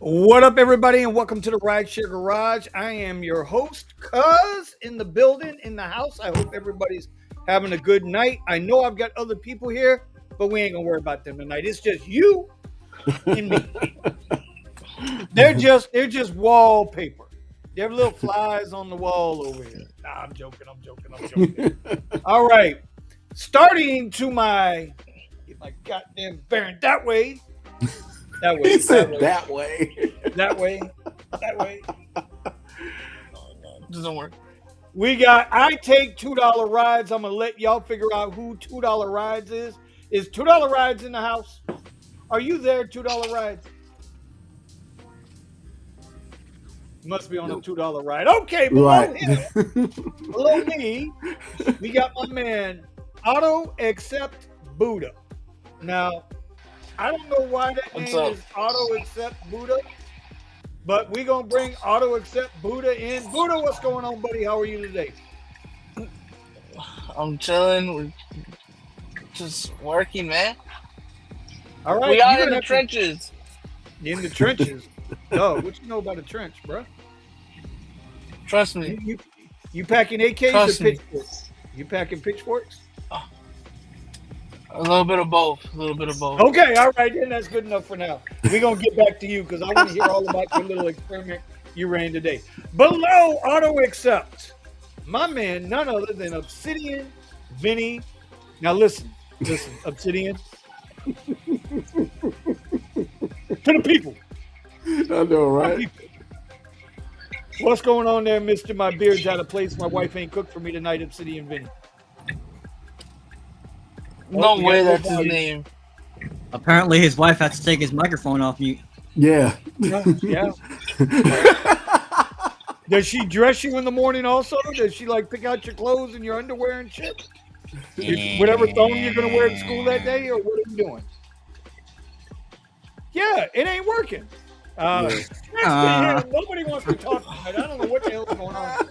What up, everybody, and welcome to the Rideshare Garage. I am your host, Cuz, in the building, in the house. I hope everybody's having a good night. I know I've got other people here, but we ain't gonna worry about them tonight. It's just you and me. They're just wallpaper. They're little flies on the wall over here. Nah, I'm joking. All right, starting to get my goddamn bearing that way. That way. He said that way. That way. That way. Doesn't work. We got I take $2 rides. I'm gonna let y'all figure out who $2 rides is. Is $2 rides in the house? Are you there, $2 rides? Must be on a $2 ride. Okay, below him, below me, we got my man Auto Accept Buddha. Now, I don't know why that What's name up? is Auto Accept Buddha, but we're gonna bring Auto Accept Buddha in. Buddha, what's going on, buddy? How are you today? I'm chilling. We're just working, man. All right, We are you're in the gonna have trenches. to- in the trenches. No, what you know about a trench, bro? Trust You, me. you, you packing AKs Trust or me. pitchforks? You packing pitchforks? A little bit of both. A little bit of both. Okay, all right, then that's good enough for now. We're gonna get back to you because I want to hear all about your little experiment you ran today. Below Auto Accept, my man, none other than Obsidian Vinny. Now listen, Obsidian. To the people. I know, right? What's going on there, Mister? My beard's out of place. My wife ain't cooked for me tonight, Obsidian Vinny. No we way got that's his nobody. name. Apparently, his wife had to take his microphone off mute. Yeah. Yeah. Does she dress you in the morning also? Does she like pick out your clothes and your underwear and shit? Whatever thong you're gonna wear to school that day, or what are you doing? Yeah, it ain't working. Next to him, nobody wants to talk tonight. I don't know what the hell's going on.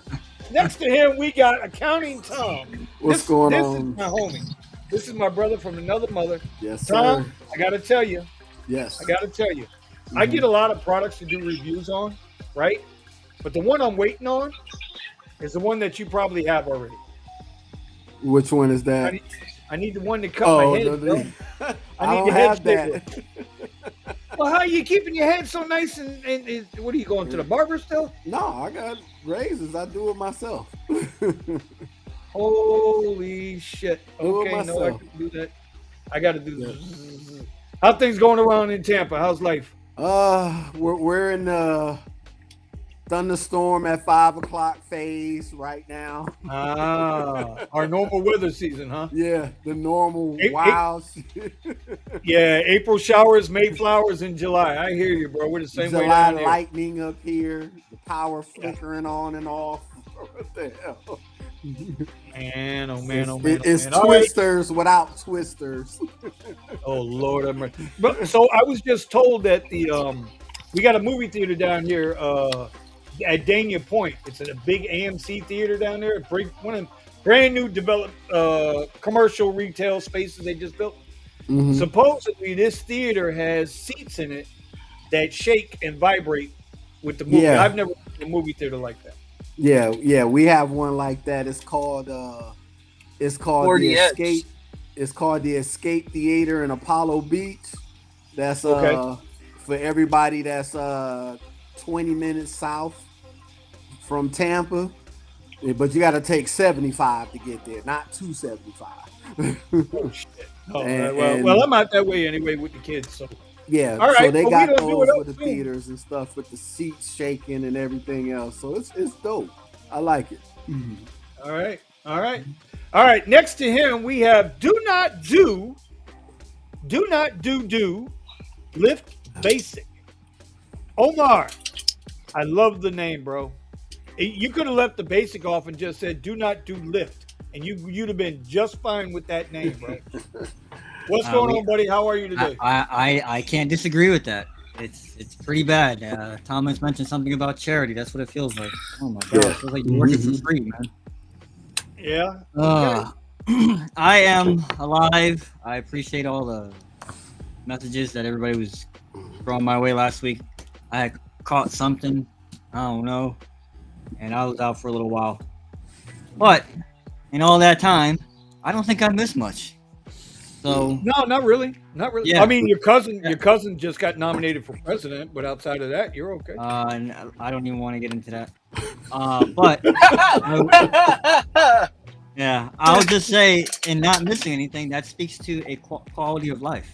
Next to him, we got Accounting Tom. What's going This on? is my homie. This is my brother from another mother. Yes, Tom, sir. I gotta tell you, Yes. I get a lot of products to do reviews on, right? But the one I'm waiting on is the one that you probably have already. Which one is that? I need the one to cut my head. no, bro. I need don't the head have that. stapler. Well, how are you keeping your head so nice and what are you going to the barber still? No, I got razors. I do it myself. Holy shit. Do it Okay, no, I myself. can do that. I got to do this. How things going around in Tampa? How's life? We're in the thunderstorm at 5 o'clock phase right now. Our normal weather season, huh? Yeah, the normal Eight- wild Yeah, April showers, May flowers in July. I hear you, bro. We're the same way July down here. lightning up here. The power flickering on and off. What the hell? Man, oh man, oh man, oh It's man. All right. twisters without twisters. Oh Lord, but so I was just told that we got a movie theater down here at Dania Point. It's a big AMC theater down there. One of them brand new developed commercial retail spaces they just built. Mhm. Supposedly, this theater has seats in it that shake and vibrate with the movie. Yeah. I've never seen a movie theater like that. Yeah, we have one like that. It's called the 40X. Escape. It's called the Escape Theater in Apollo Beach. That's Okay. for everybody that's 20 minutes south from Tampa. But you got to take 75 to get there, not 275. Oh shit. Oh, And- well, I'm out that way anyway with the kids. So Yeah, All so right, they well, we got don't do those it with the up soon. theaters and stuff with the seats shaking and everything else. So it's dope. I like it. all right. Next to him, we have do not do Lyft Basic. Omar, I love the name, bro. You could have left the basic off and just said do not do Lyft, and you'd have been just fine with that name, bro. What's going on, buddy? How are you today? I can't disagree with that. It's pretty bad. Thomas mentioned something about charity. That's what it feels like. Oh my god, it feels like you're working for free, man. Yeah. I am alive. I appreciate all the messages that everybody was throwing my way last week. I had caught something. I don't know. And I was out for a little while. But in all that time, I don't think I missed much. So No, not really. Not really. Yeah. I mean, your cousin just got nominated for president, but outside of that, you're okay. and I don't even want to get into that. But yeah, I'll just say, in not missing anything, that speaks to a quality of life.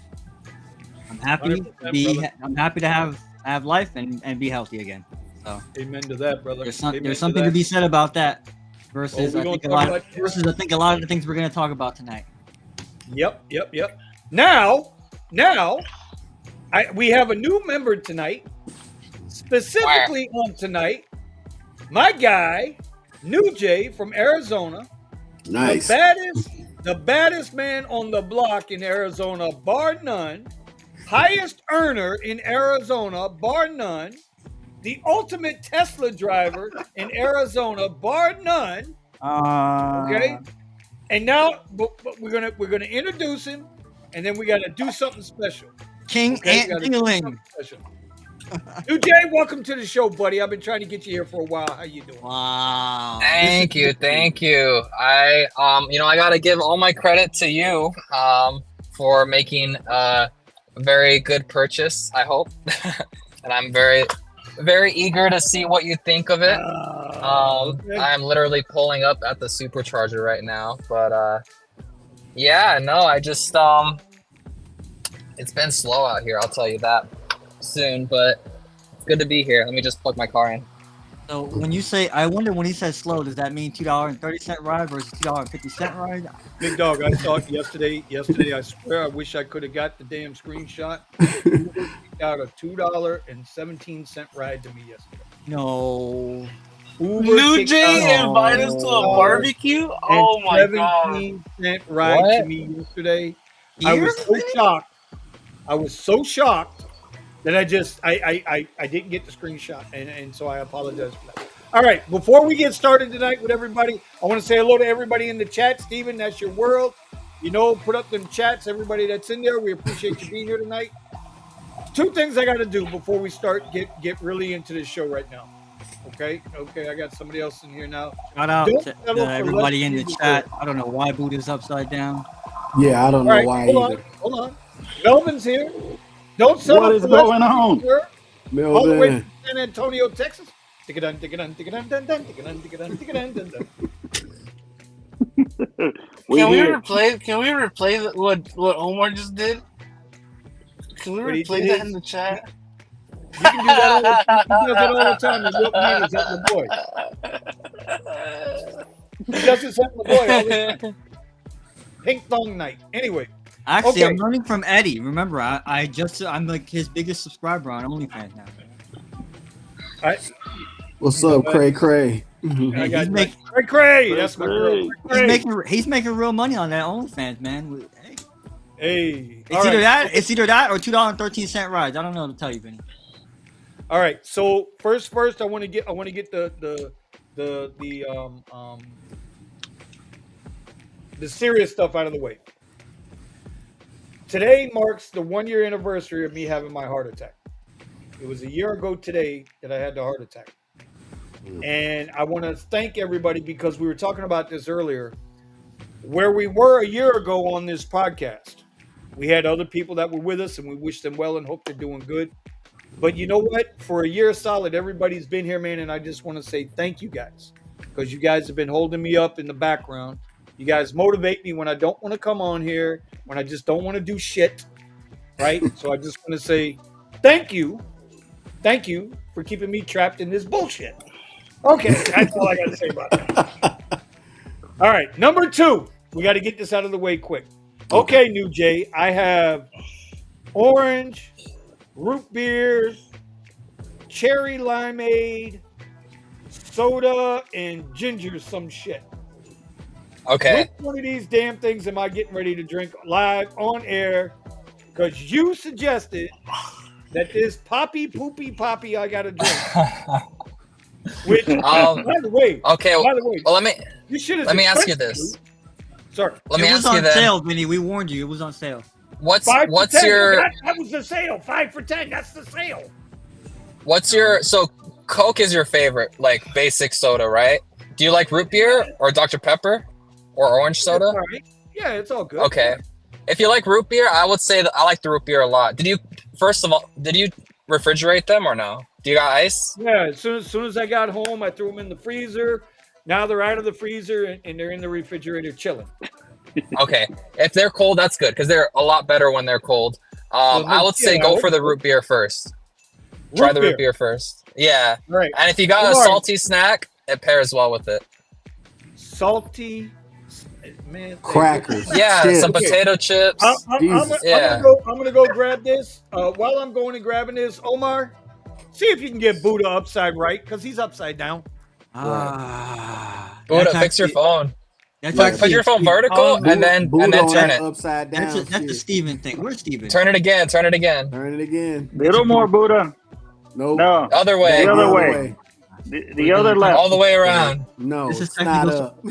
I'm happy to 100%, be. brother. I'm happy to have life and be healthy again. So Amen to that, brother. there's Amen something to be said about that. Versus Oh, I we think a gonna talk lot. about- Versus I think a lot of the things we're gonna talk about tonight. Yep. Now, we have a new member tonight. Specifically on tonight, my guy, New Jay from Arizona. Nice. The baddest man on the block in Arizona, bar none. Highest earner in Arizona, bar none. The ultimate Tesla driver in Arizona, bar none. Okay. And now we're gonna introduce him, and then we gotta do something special. King Okay? Ant Dingling. New Jay, welcome to the show, buddy. I've been trying to get you here for a while. How you doing? Wow. Thank you. I I gotta give all my credit to you for making a very good purchase, I hope. And I'm very, very eager to see what you think of it. Okay. I'm literally pulling up at the supercharger right now, but yeah, no, I just it's been slow out here, I'll tell you that soon, but it's good to be here. Let me just plug my car in. So when you say, I wonder when he says slow, does that mean $2.30 ride versus $2.50 ride? Big dog, I saw it yesterday. I swear, I wish I could have got the damn screenshot. Got a $2.17 ride to me yesterday. No. New Jay invite us to a barbecue? Oh my god. 17-cent ride to me yesterday. I was so shocked that I didn't get the screenshot, and so I apologize for that. All right, before we get started tonight with everybody, I want to say hello to everybody in the chat. Steven, that's your world. Put up them chats, everybody that's in there. We appreciate you being here tonight. Two things I got to do before we start get really into this show right now. Okay, I got somebody else in here now. Shout out to everybody in the chat. I don't know why Buddha's upside down. Yeah, I don't know why either. Hold on. Melvin's here. Don't settle What is for going less on? than all the way Melvin. from San Antonio, Texas. Can We Can we here. replay what Omar just did? Can we What he replay did that is- in the chat? You can do that all the time. He does it all the time. And what he does is at my boy all the time. Pink thong night. Anyway, Actually, Okay. I'm learning from Eddie. Remember, I'm like his biggest subscriber on OnlyFans now. What's up, Cray Cray? I got He's make- Cray. That's my girl. Cray. He's making real money on that OnlyFans, man. Hey, Hey, all right. It's either that or $2.13 rides. I don't know what to tell you, Vinny. All right. So first, I want to get the serious stuff out of the way. Today marks the 1-year anniversary of me having my heart attack. It was a year ago today that I had the heart attack. And I want to thank everybody because we were talking about this earlier. Where we were a year ago on this podcast, we had other people that were with us and we wish them well and hope they're doing good. But you know what? For a year solid, everybody's been here, man. And I just want to say thank you guys because you guys have been holding me up in the background. You guys motivate me when I don't want to come on here, when I just don't want to do shit, right? So I just want to say thank you. Thank you for keeping me trapped in this bullshit. Okay, that's all I got to say about that. All right, number 2. We got to get this out of the way quick. Okay, New Jay, I have orange, root beer, cherry limeade, soda, and ginger some shit. Okay. Which one of these damn things am I getting ready to drink live on air? Because you suggested that this poppy I got to drink. Which, by the way, Okay. Well, you should have. let me ask you this. Sorry. Let me It was ask you on then. sale, Vinny. We warned you. It was on sale. What's 5 for what's 10. your That was the sale. 5 for 10. That's the sale. What's your so Coke is your favorite, like basic soda, right? Do you like root beer or Dr. Pepper or orange soda? All right. Yeah, it's all good. Okay. If you like root beer, I would say that I like the root beer a lot. First of all, did you refrigerate them or no? Do you got ice? Yeah, as soon as I got home, I threw them in the freezer. Now they're out of the freezer and they're in the refrigerator chilling. Okay. If they're cold, that's good because they're a lot better when they're cold. I would say go for the root beer first. Try the root beer first. Yeah. Right. And if you got a salty snack, it pairs well with it. Salty, man. Crackers. Yeah, chips. some potato chips. I'm gonna go grab this. While I'm going and grabbing this, Omar, see if you can get Buddha upside right because he's upside down. Buddha, fix your phone. Put your phone vertical and then turn it upside down. That's the Steven thing. Where's Steven? Turn it again. Turn it again. Little more, Buddha. Nope. No. Other way. The other way. The other left. All the way around. No, This is it's not technical up.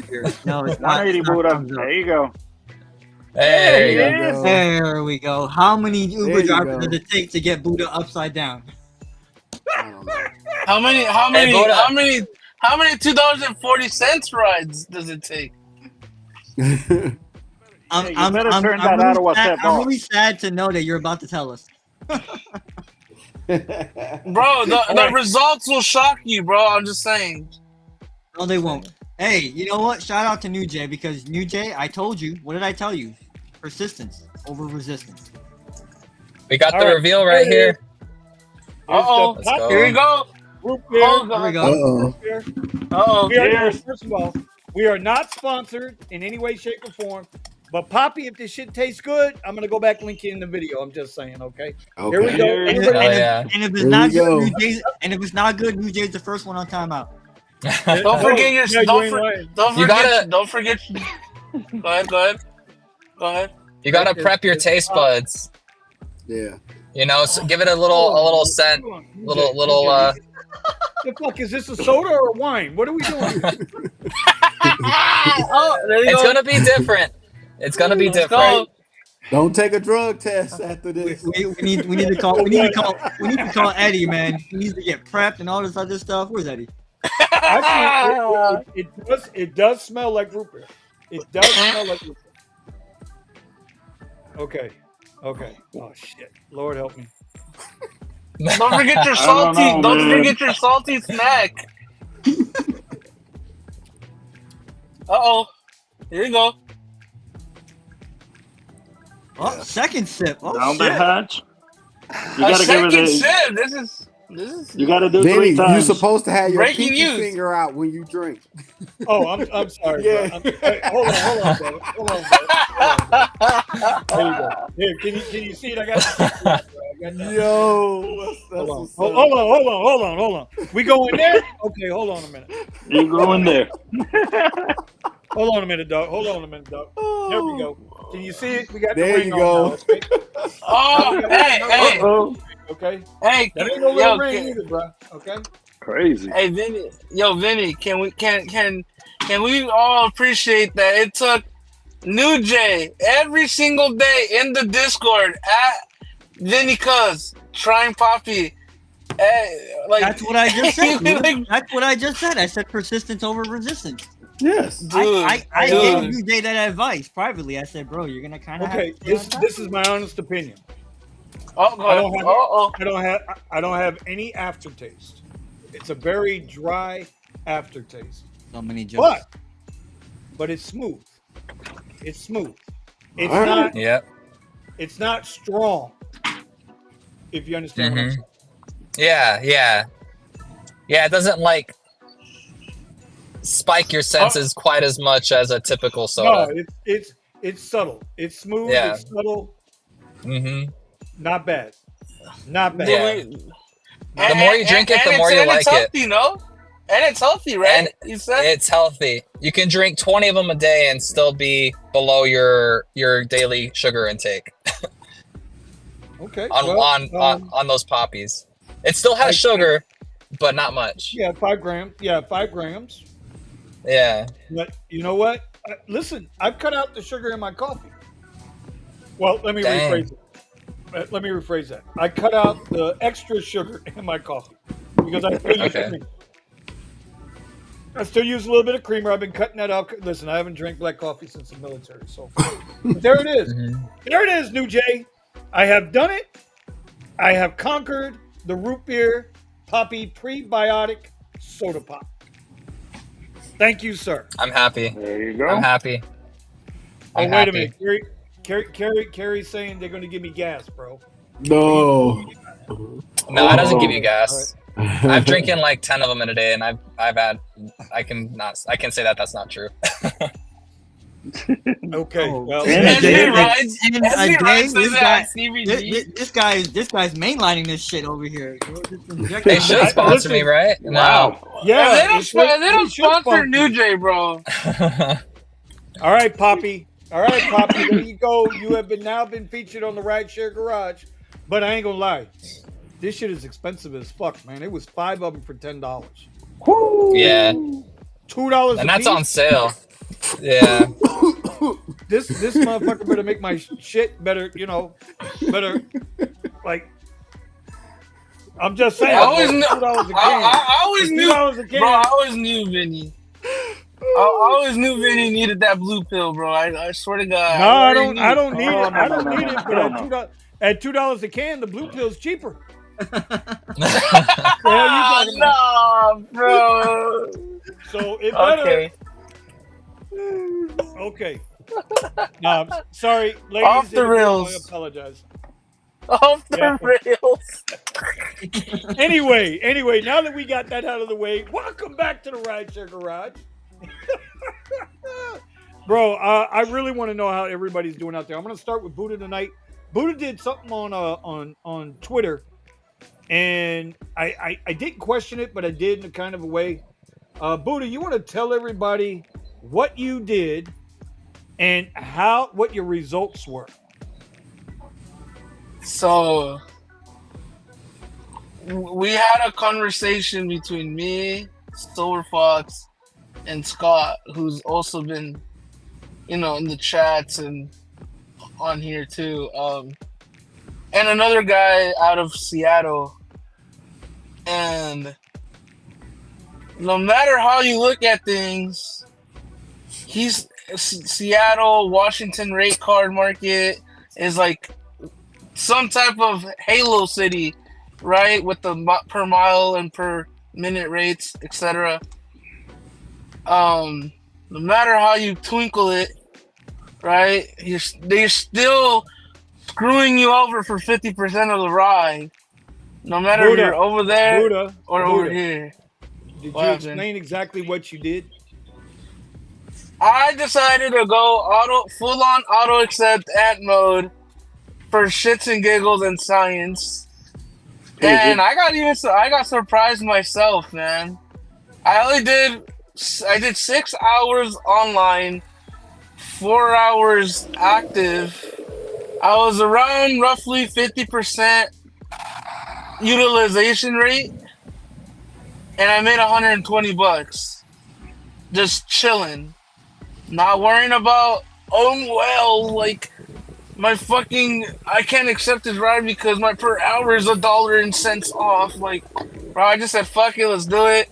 No, it's not. 180, Buddha. There you go. Hey. There you go. There we go. How many Uber There you drivers go. does it take to get Buddha upside down? I don't know. How many $2.40 rides does it take? I'm better turn that out of WhatsApp I'm off. really sad to know that you're about to tell us. Bro, the results will shock you, bro. I'm just saying. No, they won't. Hey, you know what? Shout out to New Jay because New Jay, I told you. What did I tell you? Persistence over resistance. We got All the right. reveal right here. Uh-oh. Let's go. Here you go. Root beer. Oh, Here we go. Uh-oh. Beer. Uh-oh. First of all, we are not sponsored in any way, shape, or form. But Poppy, if this shit tastes good, I'm gonna go back and link you in the video. I'm just saying, okay? Here we go. And, Oh, yeah. and if it's Here not we good, go. New Jay's the first one on timeout. Don't forget your. Yeah, you ain't lying. Don't forget. Go ahead. You gotta prep your taste buds. Yeah. You know, so give it a little scent, little. The fuck is this? A soda or a wine? What are we doing here? Oh, there you It's go. gonna be different. It's gonna be Let's different. go. Don't take a drug test after this. We need to call Eddie, man. He needs to get prepped and all this other stuff. Where's Eddie? Actually, it does smell like root beer. It does smell like root beer. Okay. Oh shit. Lord help me. Don't forget your salty. Don't forget your salty snack. Uh-oh. Here you go. Oh, second sip. Oh, Down the shit. hatch. You A gotta give second it a. sip. This is. You gotta do Vinny, 3 you're times. supposed to have your Breaking pinky news. finger out when you drink. Oh, I'm sorry. Yeah. Bro. Hey, hold on, brother. Hold on, bro. There you go. Here, can you see it? I got the Yo, that's hold what's on. up. Hold on. We going there? Okay, hold on a minute. You go in there. Hold on a minute, dog. There we go. Can you see it? We got There the ring you on go. now, okay? Oh, hey. Uh-oh. Okay. Hey, That ain't no little ring either, bro. Okay. Crazy. Hey, Vinny, can we all appreciate that it took New Jay every single day in the Discord at Vinny Cuz trying Poppy. Like That's what I just said. Like- dude. That's what I just said. I said persistence over resistance. Yes. I dude. gave New Jay that advice privately. I said, bro, you're gonna kind of Okay. This is my honest opinion. Oh, go ahead. I don't have any aftertaste. It's a very dry aftertaste. So many jokes. But it's smooth. It's All right. not. Yep. It's not strong. If you understand what I'm saying. Yeah. It doesn't like spike your senses quite as much as a typical soda. No, it's subtle. It's smooth. Yeah. It's subtle. Mm-hmm. Not bad. Yeah. And- The more you drink it, the more you like it's healthy, no? And it's healthy, right? And You said It's healthy. You can drink 20 of them a day and still be below your daily sugar intake Okay. on those poppies. It still has sugar, but not much. Yeah, 5 grams. Yeah, 5 grams. Yeah. But you know what? Listen, I've cut out the sugar in my coffee. Well, let me Dang. rephrase it. let me rephrase that. I cut out the extra sugar in my coffee because I still use Okay. cream. I still use a little bit of creamer. I've been cutting that out. Listen, I haven't drank black coffee since the military, so but there it is. Mhm. There it is, New Jay. I have done it. I have conquered the root beer poppy prebiotic soda pop. Thank you, sir. I'm happy. There you I'm go. happy. Oh, I'm wait a happy. minute. Carrie's saying they're going to give me gas, bro. No. No, it doesn't give Oh. you gas. I'm drinking like 10 of them in a day, and I've had. I can say that that's not true. Okay. Oh. Well, And SB Dave- rides. and SB Dave, rides we've does it got- have CBD. This guy's mainlining this shit over here. They should sponsor me, listen, right? Wow. yeah. they don't, it should- they don't it should sponsor New Jay, bro. No. All right, Poppy. There you go. You have now been featured on the Rideshare Garage. But I ain't gonna lie, this shit is expensive as fuck, man. It was 5 of them for $10. Yeah, $2 and a that's piece. on sale. Yeah. This motherfucker better make my shit better. Better. Like, I'm just saying. I always knew. $2 a can. I always knew, $2 a can. bro. I always knew Vinny. I always knew Vinny needed that blue pill, bro. I swear to God. No, I already don't knew. need Oh, it. I don't no, need no, it. no, But no. at $2 a can, the blue pill's cheaper. Ah, talking about? no, bro. So it better. Okay. Okay. No, I'm sorry, ladies. Off the and rails. I apologize. Off the Yeah. rails. Anyway, now that we got that out of the way, welcome back to the Rideshare Garage. Bro, I really want to know how everybody's doing out there. I'm going to start with Buddha tonight. Buddha did something on Twitter, and I didn't question it, but I did in a kind of a way. Buddha, you want to tell everybody what you did and what your results were? So we had a conversation between me, Silver Fox, and Scott, who's also been, in the chats and on here too, and another guy out of Seattle. And no matter how you look at things, Seattle, Washington rate card market is like some type of Halo city, right? With the per mile and per minute rates, etc. No matter how you twinkle it, right? They're still screwing you over for 50% of the ride. No matter if you're over there or over here. Did What you happened? explain exactly what you did? I decided to go full on auto accept ant mode for shits and giggles and science. And I got surprised myself, man. I did 6 hours online, 4 hours active. I was around roughly 50% utilization rate, and I made $120. Just chilling. Not worrying about, like, I can't accept this ride because my per hour is $1 and cents off. Like, bro, I just said, fuck it, let's do it.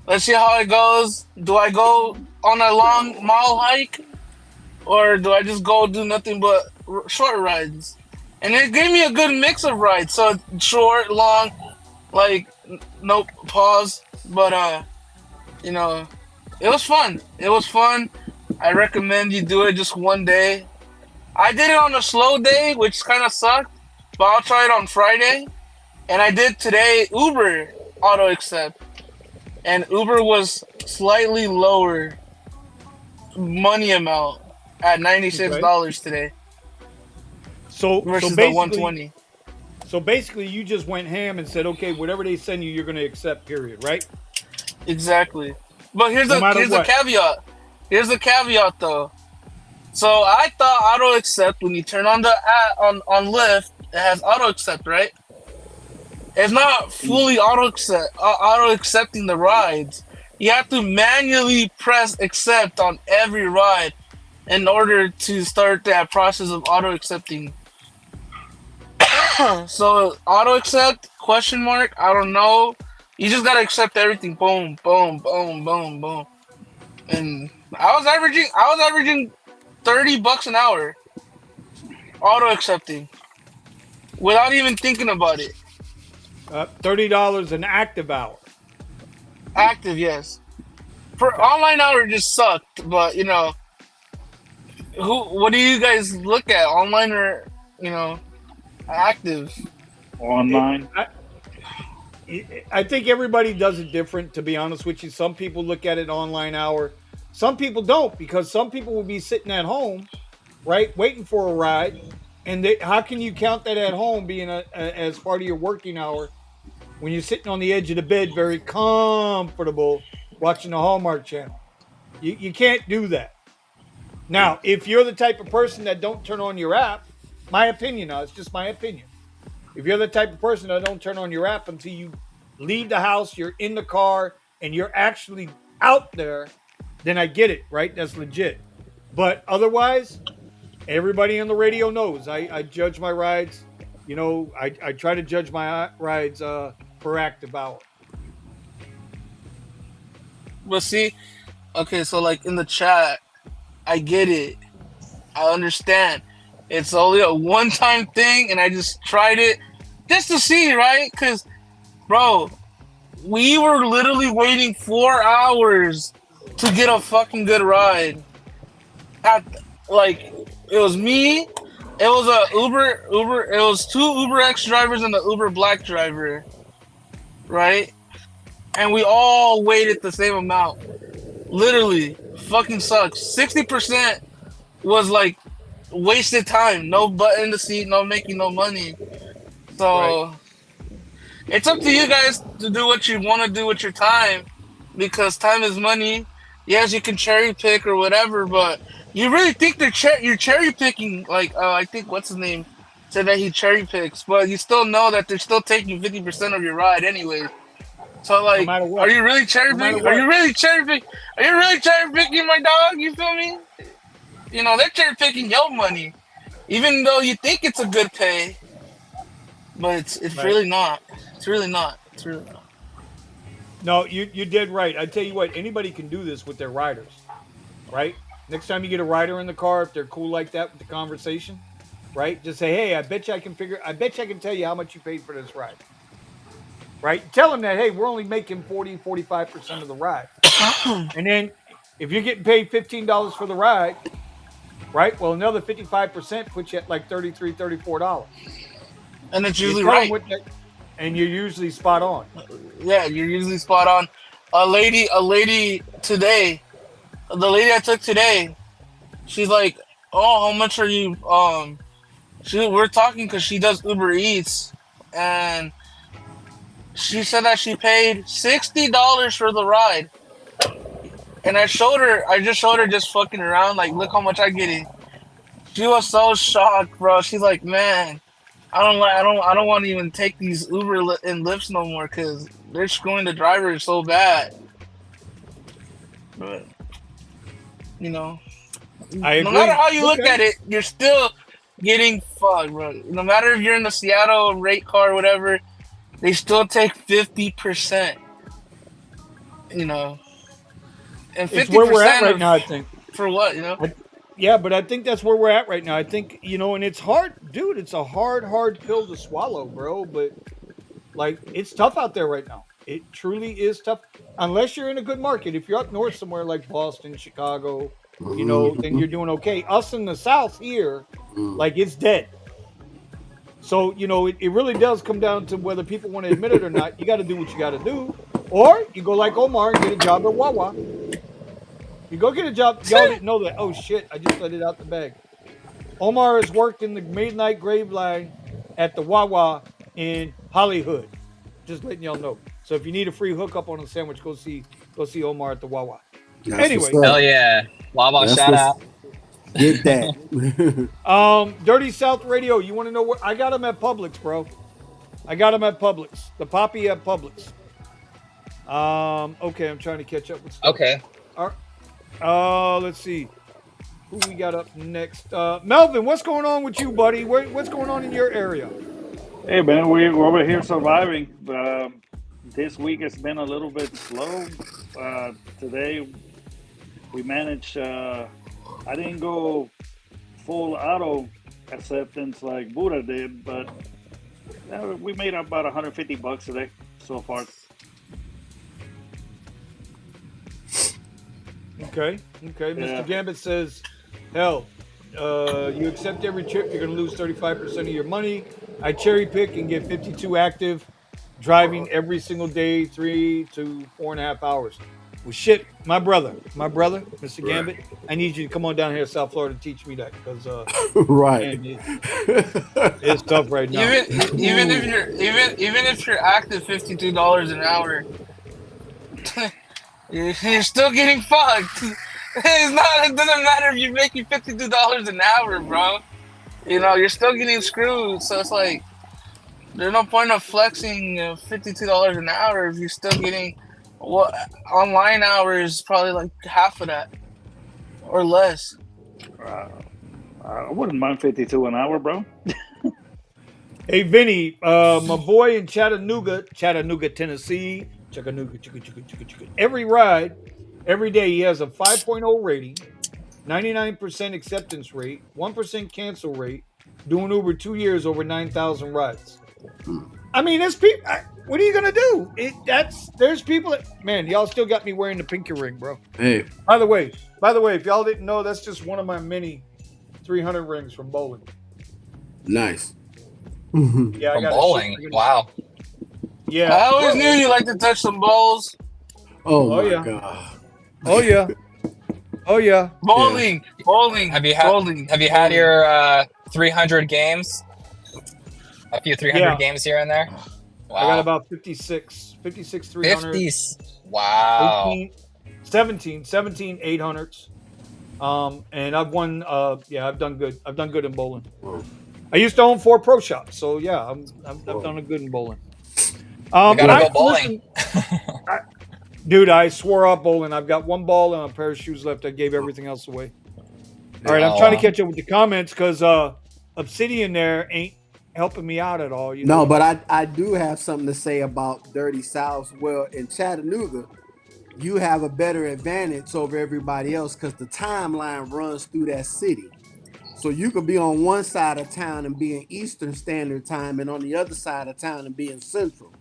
Let's see how it goes. Do I go on a long mile hike? Or do I just go do nothing but short rides? And it gave me a good mix of rides. So short, long, like, no pause. But, it was fun. It was fun. I recommend you do it just one day. I did it on a slow day, which kind of sucked, but I'll try it on Friday. And I did today Uber auto accept, and Uber was slightly lower money amount at $96 today So versus the basically, 120. So basically, you just went ham and said, okay, whatever they send you, you're going to accept, period, right? Exactly. But here's No the matter what. caveat. Here's the caveat, though. So I thought auto accept, when you turn on the app on Lyft, it has auto accept, right? It's not fully auto accepting the rides. You have to manually press accept on every ride in order to start that process of auto accepting. So auto accept question mark? I don't know. You just gotta accept everything. Boom, boom, boom, boom, boom. And I was averaging $30 an hour auto accepting without even thinking about it. $30 an active hour. Active, yes. For online hour, it just sucked. But what do you guys look at, online or active? Online. I think everybody does it different, to be honest with you. Some people look at it online hour. Some people don't, because some people will be sitting at home, right, waiting for a ride. And how can you count that at home being as part of your working hour when you're sitting on the edge of the bed, very comfortable, watching the Hallmark Channel? You can't do that. Now, if you're the type of person that don't turn on your app, my opinion now, it's just my opinion. If you're the type of person that don't turn on your app until you leave the house, you're in the car, and you're actually out there, then I get it, right? That's legit. But otherwise, everybody on the radio knows I judge my rides. I try to judge my rides per active hour. But see, okay, so like in the chat, I get it. I understand. It's only a one-time thing, and I just tried it just to see, right? Because, bro, we were literally waiting 4 hours to get a fucking good ride. It was me, it was a Uber, it was 2 Uber X drivers and the Uber Black driver, right? And we all waited the same amount. Literally, fucking sucks. 60% was like wasted time, no butt in the seat, no making no money. So Right. it's up to you guys to do what you want to do with your time, because time is money. Yes, you can cherry pick or whatever, but you really think you're cherry picking? Like, I think what's his name said that he cherry picks, but you still know that they're still taking 50% of your ride anyway. So No like, matter what. are you really cherry No matter picking? what. Are you really cherry picking? Are you really cherry picking, my dog? You feel me? They're cherry picking your money, even though you think it's a good pay, but it's Right. really not. It's really not. It's really not. No, you did right. I tell you what, anybody can do this with their riders, right? Next time you get a rider in the car, if they're cool like that with the conversation, right? Just say, hey, I bet you I can tell you how much you paid for this ride. Right? Tell them that, hey, we're only making 45% of the ride. And then if you're getting paid $15 for the ride, right? Well, another 55% puts you at like $33, $34. And it's You usually tell 'em right. what and you're usually spot on. Yeah, you're usually spot on. A lady today, the lady I took today, she's like, "Oh, how much are you?" We're talking because she does Uber Eats, and she said that she paid $60 for the ride. And I just showed her just fucking around, like, look how much I get it. She was so shocked, bro. She's like, man, I don't want to even take these Uber and Lyfts no more because they're screwing the drivers so bad. But I agree. no matter how you look Okay. at it, you're still getting fucked, bro. No matter if you're in the Seattle rate car or whatever, they still take 50%. And 50% It's where we're at right now, I think. for what, Yeah, but I think that's where we're at right now. I think, and it's hard, dude. It's a hard pill to swallow, bro. But like, it's tough out there right now. It truly is tough. Unless you're in a good market. If you're up north somewhere like Boston, Chicago, then you're doing okay. Us in the South here, like, it's dead. So, it really does come down to whether people want to admit it or not. You got to do what you got to do. Or you go like Omar and get a job at Wawa. You go get a job. Y'all didn't know that. Oh, shit. I just let it out the bag. Omar has worked in the midnight grave line at the Wawa in Hollywood. Just letting y'all know. So if you need a free hookup on a sandwich, go see Omar at the Wawa. That's Anyway. what's up. Hell yeah. Wawa That's shout out. Get that. Dirty South Radio. You want to know where? I got him at Publix, bro. I got him at Publix. The Poppy at Publix. Okay, I'm trying to catch up with stuff. Okay. All right. Let's see. Who we got up next? Melvin, what's going on with you, buddy? What's going on in your area? Hey man, we're over here surviving. This week has been a little bit slow. Today we managed. I didn't go full auto acceptance like Buddha did, but we made about $150 today so far. Okay. Yeah. Mr. Gambit says, hell, you accept every trip, you're going to lose 35% of your money. I cherry pick and get 52 active, driving every single day, 3 to 4.5 hours. Well, shit, my brother, Mr. Gambit, I need you to come on down here to South Florida and teach me that because Right. man, it's tough right now. Even if you're active $52 an hour, you're still getting fucked. It doesn't matter if you're making $52 an hour, bro. You know, you're still getting screwed. So it's like there's no point of flexing $52 an hour if you're still getting what online hours probably like half of that or less. I wouldn't mind 52 an hour, bro. Hey, Vinny, my boy in Chattanooga, Tennessee, every ride, every day, he has a 5.0 rating, 99% acceptance rate, 1% cancel rate, doing Uber 2 years, over 9,000 rides. I mean, there's people. What are you gonna do? There's people that, man, y'all still got me wearing the pinky ring, bro. Hey, By the way, if y'all didn't know, that's just one of my many 300 rings from bowling. nice. Yeah, I From got bowling. Wow. Yeah. I always knew you like to touch some balls. Oh my yeah. god. Oh yeah. Oh yeah. Bowling. Have you had your 300 games? A few 300 games here and there? Wow. I got about 56 300. 50. Wow. 18, 17 800s. And I've won. I've done good. I've done good in bowling. Whoa. I used to own 4 pro shops, so yeah, I've done a good in bowling. You gotta go bowling. Dude, I swore off bowling. I've got 1 ball and a pair of shoes left. I gave everything else away. All right, I'm trying to catch up with the comments because Obsidian there ain't helping me out at all. You know? No, but I do have something to say about Dirty South. Well, in Chattanooga, you have a better advantage over everybody else because the timeline runs through that city. So you could be on one side of town and be in Eastern Standard Time, and on the other side of town and be in Central.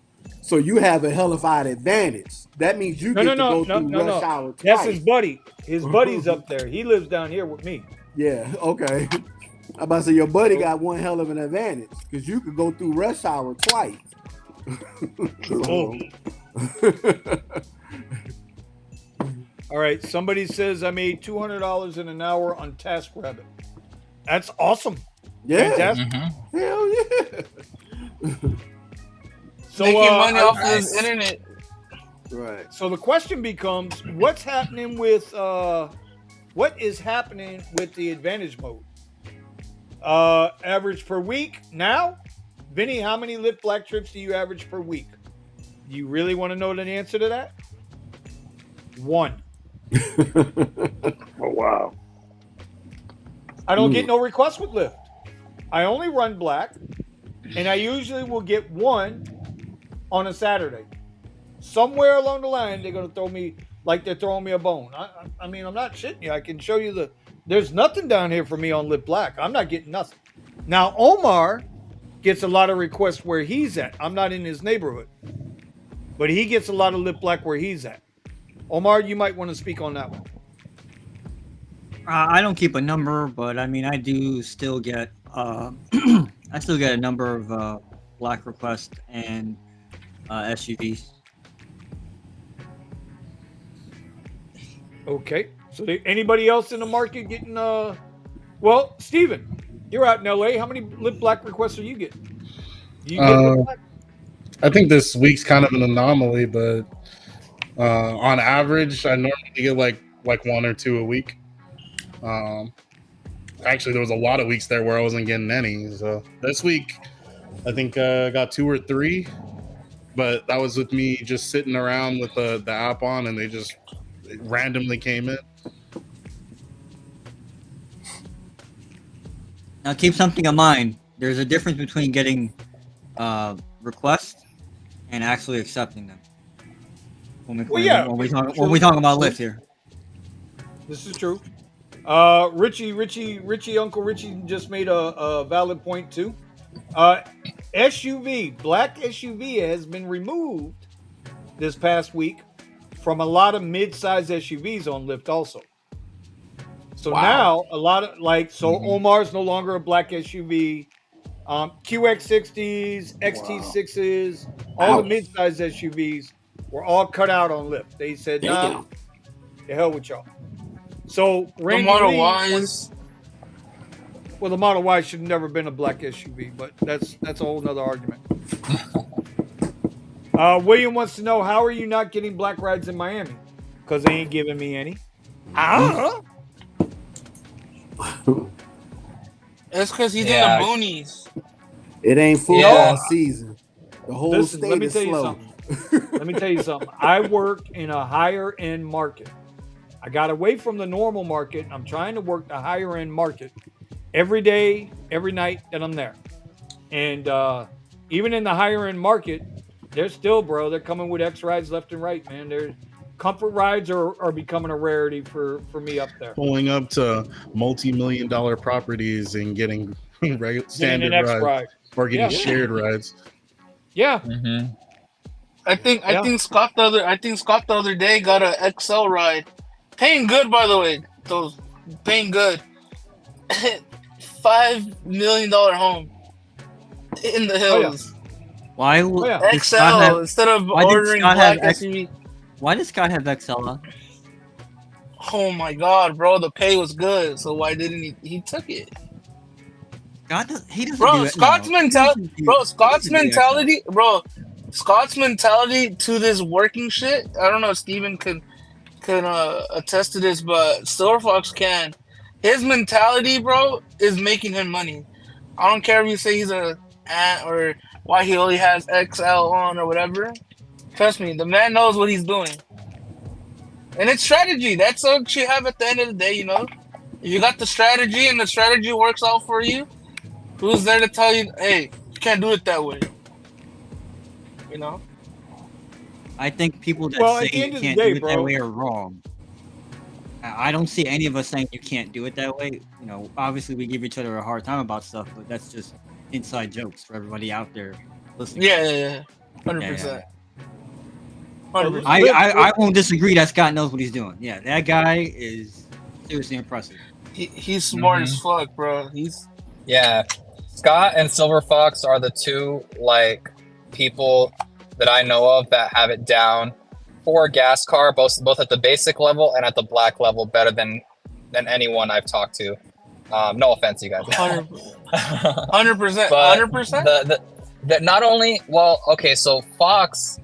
So you have a hellified advantage. That means you get to go through rush hour twice. That's his buddy. His buddy's up there. He lives down here with me. Yeah, okay. I'm about to say your buddy got one hell of an advantage because you could go through rush hour twice. All right. Somebody says I made $200 in an hour on TaskRabbit. That's awesome. Yeah. Fantastic. Mm-hmm. Hell yeah. So, making money off of this internet. Right. So the question becomes, what is happening with the advantage mode? Average per week now? Vinny, how many Lyft Black trips do you average per week? Do you really want to know the answer to that? 1. Oh wow. I don't get no requests with Lyft. I only run black, and I usually will get 1 on a Saturday. Somewhere along the line, they're going to throw me like they're throwing me a bone. I mean, I'm not shitting you. I can show you there's nothing down here for me on Lyft Black. I'm not getting nothing. Now, Omar gets a lot of requests where he's at. I'm not in his neighborhood, but he gets a lot of Lyft Black where he's at. Omar, you might want to speak on that one. I don't keep a number, but I mean, I do still get I still get a number of black requests and SUVs. Okay. So anybody else in the market getting well, Steven, you're out in LA. How many Lyft Black requests are you getting? Do you get Lyft Black? I think this week's kind of an anomaly, but on average, I normally get like 1 or 2 a week. Actually, there was a lot of weeks there where I wasn't getting any. So this week, I think I got 2 or 3, but that was with me just sitting around with the app on, and they just randomly came in. Now, keep something in mind. There's a difference between getting requests and actually accepting them. When we talking about Lyft here. This is true. Richie, Uncle Richie just made a valid point too. SUV, black SUV has been removed this past week from a lot of mid-size SUVs on Lyft also. So now a lot of Omar's no longer a black SUV. QX60s, XT6s, all the mid-size SUVs were all cut out on Lyft. They said, nah, the hell with y'all. So Randy the Model Lee, Ys. well, the Model Y should have never been a black SUV, but that's a whole nother argument. William wants to know, how are you not getting black rides in Miami? Because they ain't giving me any. It's because he's in the boonies. It ain't football season. The whole state let me is tell you slow. something. Let me tell you something. I work in a higher end market. I got away from the normal market. I'm trying to work the higher end market every day, every night that I'm there. And even in the higher end market, they're still, they're coming with X rides left and right, man. They're comfort rides are becoming a rarity for me up there. Pulling up to multi-million-dollar properties and getting standard an X rides ride. or getting shared rides. Yeah. Mm-hmm. I think Scott the other day got an XL ride. Paying good, by the way. Those paying good. $5 million home in the hills. Why XL instead of ordering black SUV. Why does Scott have XL? Oh my god, bro! The pay was good, so why didn't he? He took it. He doesn't. Bro, Scott's mentality. Bro, Scott's mentality. Bro, Scott's mentality to this working shit. I don't know if Steven can attest to this, but Silver Fox can. His mentality, bro, is making him money. I don't care if you say he's a ant or why he only has XL on or whatever. Trust me, the man knows what he's doing. And it's strategy. That's what you have at the end of the day, you know? If you got the strategy and the strategy works out for you, who's there to tell you, hey, you can't do it that way? You know? I think people that say you can't do it that way are wrong. I don't see any of us saying you can't do it that way. You know, obviously we give each other a hard time about stuff, but that's just inside jokes for everybody out there listening. Yeah. 100%. 100%. I won't disagree that Scott knows what he's doing. Yeah, that guy is seriously impressive. He's smart as fuck, bro. Scott and Silver Fox are the two people that I know of that have it down for a gas car, both at the basic level and at the black level, better than anyone I've talked to. No offense, you guys. 100%. 100%. That not only so Fox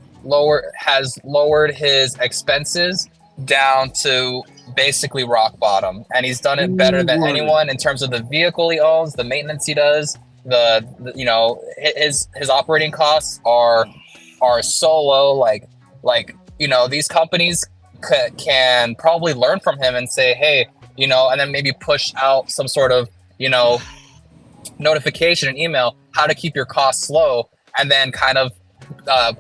has lowered his expenses down to basically rock bottom, and he's done it better than anyone in terms of the vehicle he owns, the maintenance he does, his operating costs are so low. These companies can probably learn from him and say, hey, and then maybe push out some sort of notification and email how to keep your costs low, and then kind of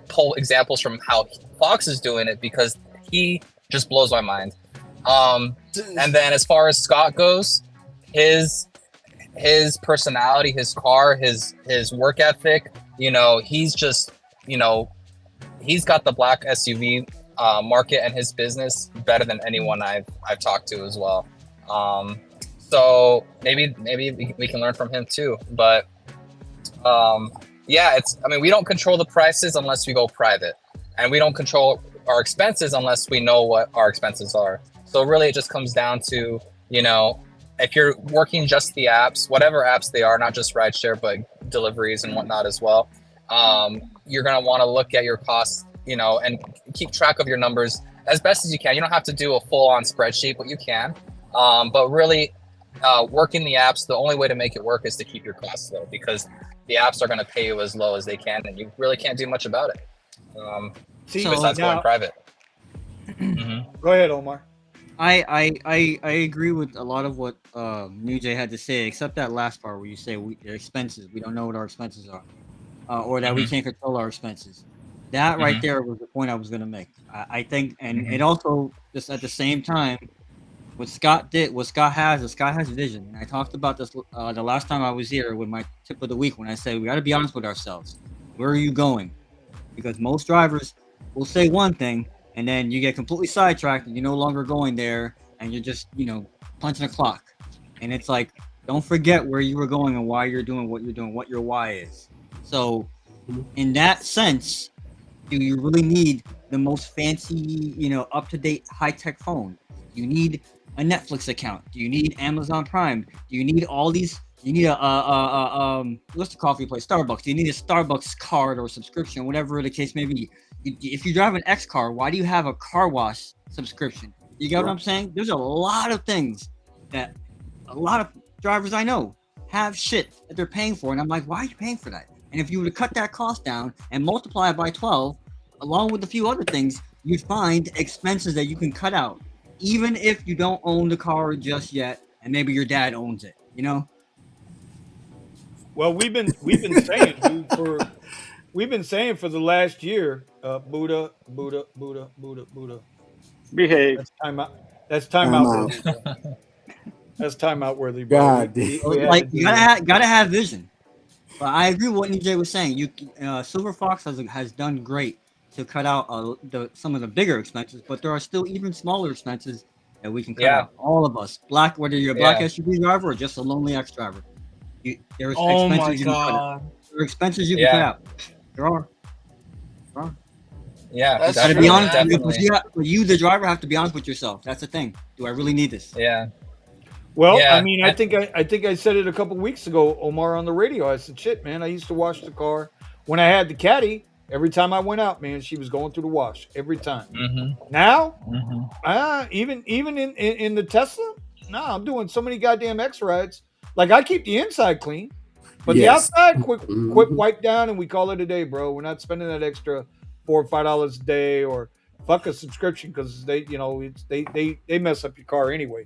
pull examples from how Fox is doing it, because he just blows my mind. And then as far as Scott goes, his personality, his car, his work ethic, he's just, he's got the black SUV market and his business better than anyone I've talked to as well. So maybe we can learn from him too. But we don't control the prices unless we go private, and we don't control our expenses unless we know what our expenses are. So really it just comes down to, if you're working just the apps, whatever apps they are, not just rideshare, but deliveries and whatnot as well, you're going to want to look at your costs, and keep track of your numbers as best as you can. You don't have to do a full-on spreadsheet, but you can. But really, working the apps, the only way to make it work is to keep your costs low, because the apps are going to pay you as low as they can, and you really can't do much about it. Besides going private. Go ahead, Omar. I agree with a lot of what New Jay had to say, except that last part where you say the expenses. We don't know what our expenses are. or that we can't control our expenses. That right there was the point I was going to make. I think, and it also just at the same time, what Scott has vision. And I talked about this the last time I was here with my tip of the week when I said we got to be honest with ourselves. Where are you going? Because most drivers will say one thing and then you get completely sidetracked and you're no longer going there and you're just, punching a clock. And it's like, don't forget where you were going and why you're doing, what your why is. So in that sense, do you really need the most fancy, up-to-date high-tech phone? Do you need a Netflix account? Do you need Amazon Prime? Do you need all these? Do you need what's the coffee place? Starbucks. Do you need a Starbucks card or subscription, whatever the case may be? If you drive an X car, why do you have a car wash subscription? You get what I'm saying? There's a lot of things that a lot of drivers I know have shit that they're paying for, and I'm like, why are you paying for that? And if you were to cut that cost down and multiply it by 12, along with a few other things, you'd find expenses that you can cut out, even if you don't own the car just yet, and maybe your dad owns it. Well, we've been saying, dude, we've been saying for the last year, Buddha. Behave. That's time out worthy. That's time out worthy, bro. God, you gotta have vision. But I agree with what NJ was saying. Silver Fox has done great to cut out some of the bigger expenses, but there are still even smaller expenses that we can cut out. All of us, whether you're a black SUV driver or just a lonely X driver, there's expenses you can cut out. There are expenses you can cut out. There are. Yeah, That's Gotta true. be honest. Definitely. You, the driver, have to be honest with yourself. That's the thing. Do I really need this? Yeah. Well, Yeah, I mean, I think I said it a couple weeks ago, Omar, on the radio. I said, "Shit, man, I used to wash the car when I had the caddy. Every time I went out, man, she was going through the wash every time. Now, even in the Tesla, I'm doing so many goddamn X rides. Like I keep the inside clean, but the outside, quick wipe down, and we call it a day, bro. We're not spending that extra $4 or $5 a day, or fuck a subscription because they mess up your car anyway."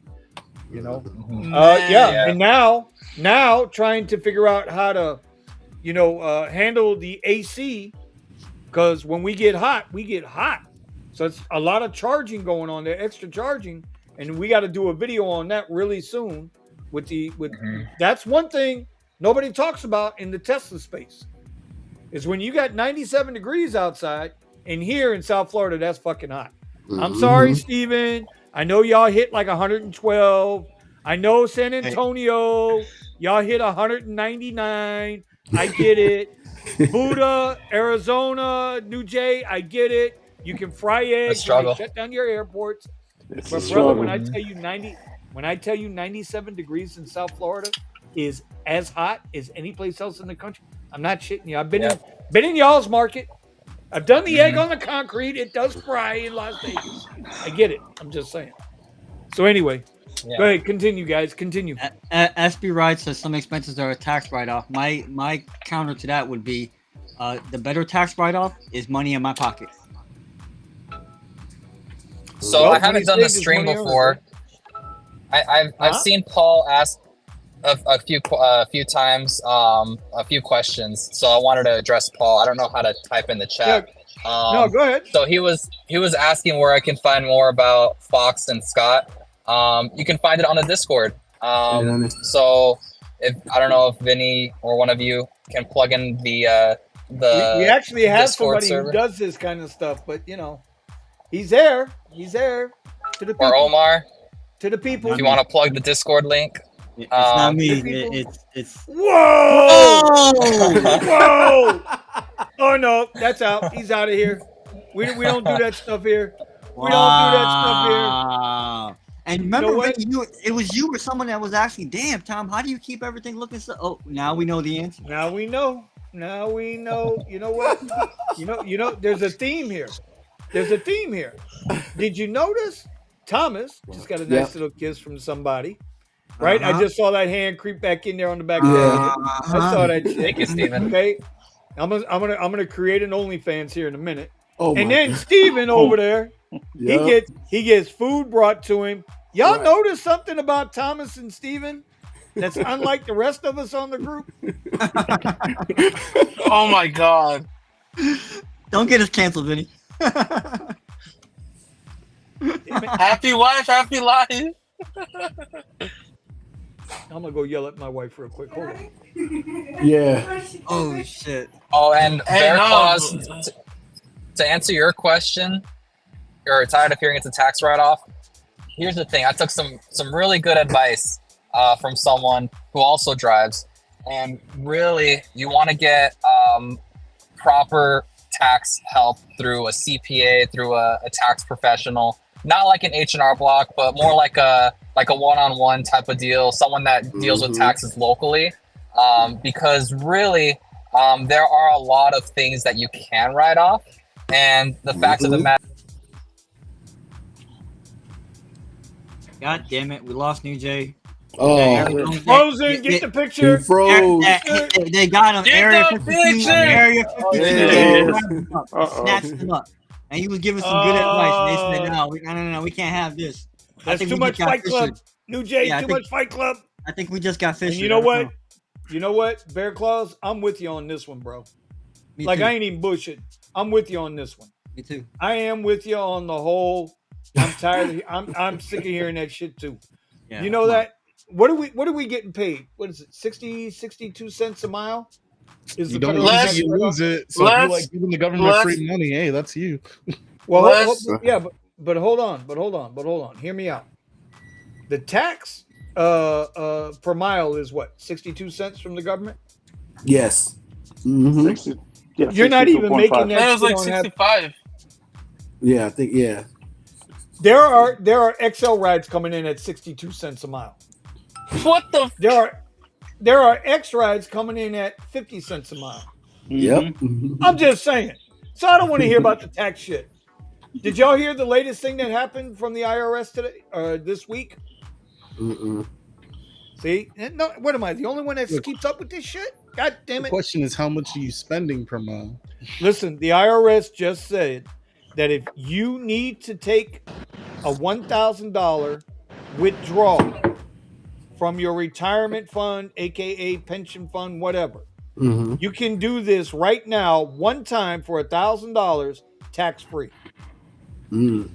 And now trying to figure out how to handle the AC, because when we get hot so it's a lot of charging going on there, extra charging, and we got to do a video on that really soon that's one thing nobody talks about in the Tesla space, is when you got 97 degrees outside, and here in South Florida that's fucking hot. I'm sorry, Steven. I know y'all hit like 112. I know San Antonio, y'all hit 199. I get it. Buddha, Arizona, New Jay, I get it. You can fry eggs. Struggle. Shut down your airports. It's But a brother, struggle. when I tell you 97 degrees in South Florida is as hot as any place else in the country, I'm not shitting you. I've been in y'all's market. I've done the egg on the concrete. It does fry in Las Vegas. I get it. I'm just saying. So anyway, go ahead. Continue, guys. Continue. SB Ride says some expenses are a tax write-off. My counter to that would be the better tax write-off is money in my pocket. So I haven't done the stream before. I've seen Paul ask a few times a few questions, so I wanted to address Paul. I don't know how to type in the chat. No, go ahead. So he was asking where I can find more about Fox and Scott. You can find it on the Discord. So if I don't know if Vinny or one of you can plug in the we actually have Discord somebody server. who does this kind of stuff, but he's there to the people. Or Omar, to the people. if you want to plug the Discord link. It's not me. It's Whoa! Whoa! Oh no, that's out. He's out of here. We don't do that stuff here. We don't do that stuff here. And remember, it was you or someone that was actually, damn, Tom, how do you keep everything looking so? Oh, now we know the answer. Now we know. You know what? There's a theme here. Did you notice Thomas just got a nice little kiss from somebody? Right? I just saw that hand creep back in there on the back. I saw that shit. Thank you, Steven. Okay. I'm gonna create an OnlyFans here in a minute. And then Steven over there, he gets food brought to him. Y'all notice something about Thomas and Steven? that's unlike the rest of us on the group. Oh my god! Don't get us canceled, Vinny. Happy wife, happy life. I'm gonna go yell at my wife real quick. Hold on. Yeah. Oh shit. Oh, and Hey, Bear no, Claws, to answer your question, you're tired of hearing it's a tax write-off. Here's the thing: I took some really good advice from someone who also drives, and really, you want to get proper tax help through a CPA, through a tax professional, not like an H&R Block, but more like a one-on-one type of deal, someone that deals with taxes locally, because really, there are a lot of things that you can write off, and the fact of the matter. God damn it, we lost New Jay. Oh, Frozen, get the picture. he froze. They got him. Get Area the 52. picture! Area 52. there it is. Snatched him up. And he was giving some good advice. And they said, no, we can't have this. That's too much Fight Club. New Jay, too much Fight Club. I think we just got fished. And you know what? You know what, Bear Claws? I'm with you on this one, bro. Me like, too. I ain't even bullshit. I'm with you on this one. Me too. I am with you on the whole. I'm tired. I'm sick of hearing that shit too. Yeah, you know that? What are we getting paid? What is it? 62 cents a mile? Is You the don't federal use tax it, you write-off? lose it. So if you like giving the government free money, hey, that's you. Well, but hold on. Hear me out. The tax per mile is what? 62 cents from the government? Yes. 60, yeah, You're not even making that. That was like 65. Yeah, I think There are XL rides coming in at 62 cents a mile. What the? There are X rides coming in at 50 cents a mile. Yep. I'm just saying. So I don't want to hear about the tax shit. Did y'all hear the latest thing that happened from the IRS today or this week? See? No, what am I? The only one that keeps up with this shit? God damn it. The question is, how much are you spending per mile? Listen, the IRS just said that if you need to take a $1,000 withdrawal from your retirement fund, aka pension fund, whatever, you can do this right now, one time for $1,000, tax free. Do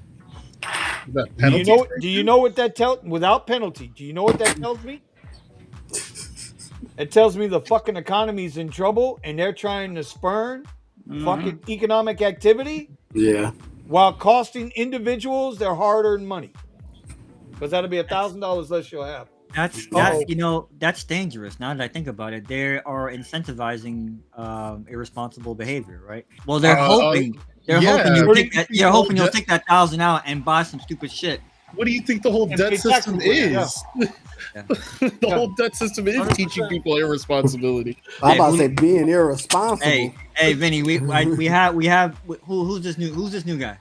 you know what that tells? Without penalty, do you know what that tells me? It tells me the fucking economy's in trouble and they're trying to spurn fucking economic activity. Yeah. While costing individuals their hard-earned money, because that'll be $1,000 less you'll have. That's dangerous. Now that I think about it, they are incentivizing irresponsible behavior, right? Well, they're hoping you'll take that. You're hoping you'll take that 1,000 out and buy some stupid shit. What do you think the whole debt system is? The whole debt system is teaching people irresponsibility. I'm about to say being irresponsible. Hey, Vinny, we have who's this new guy?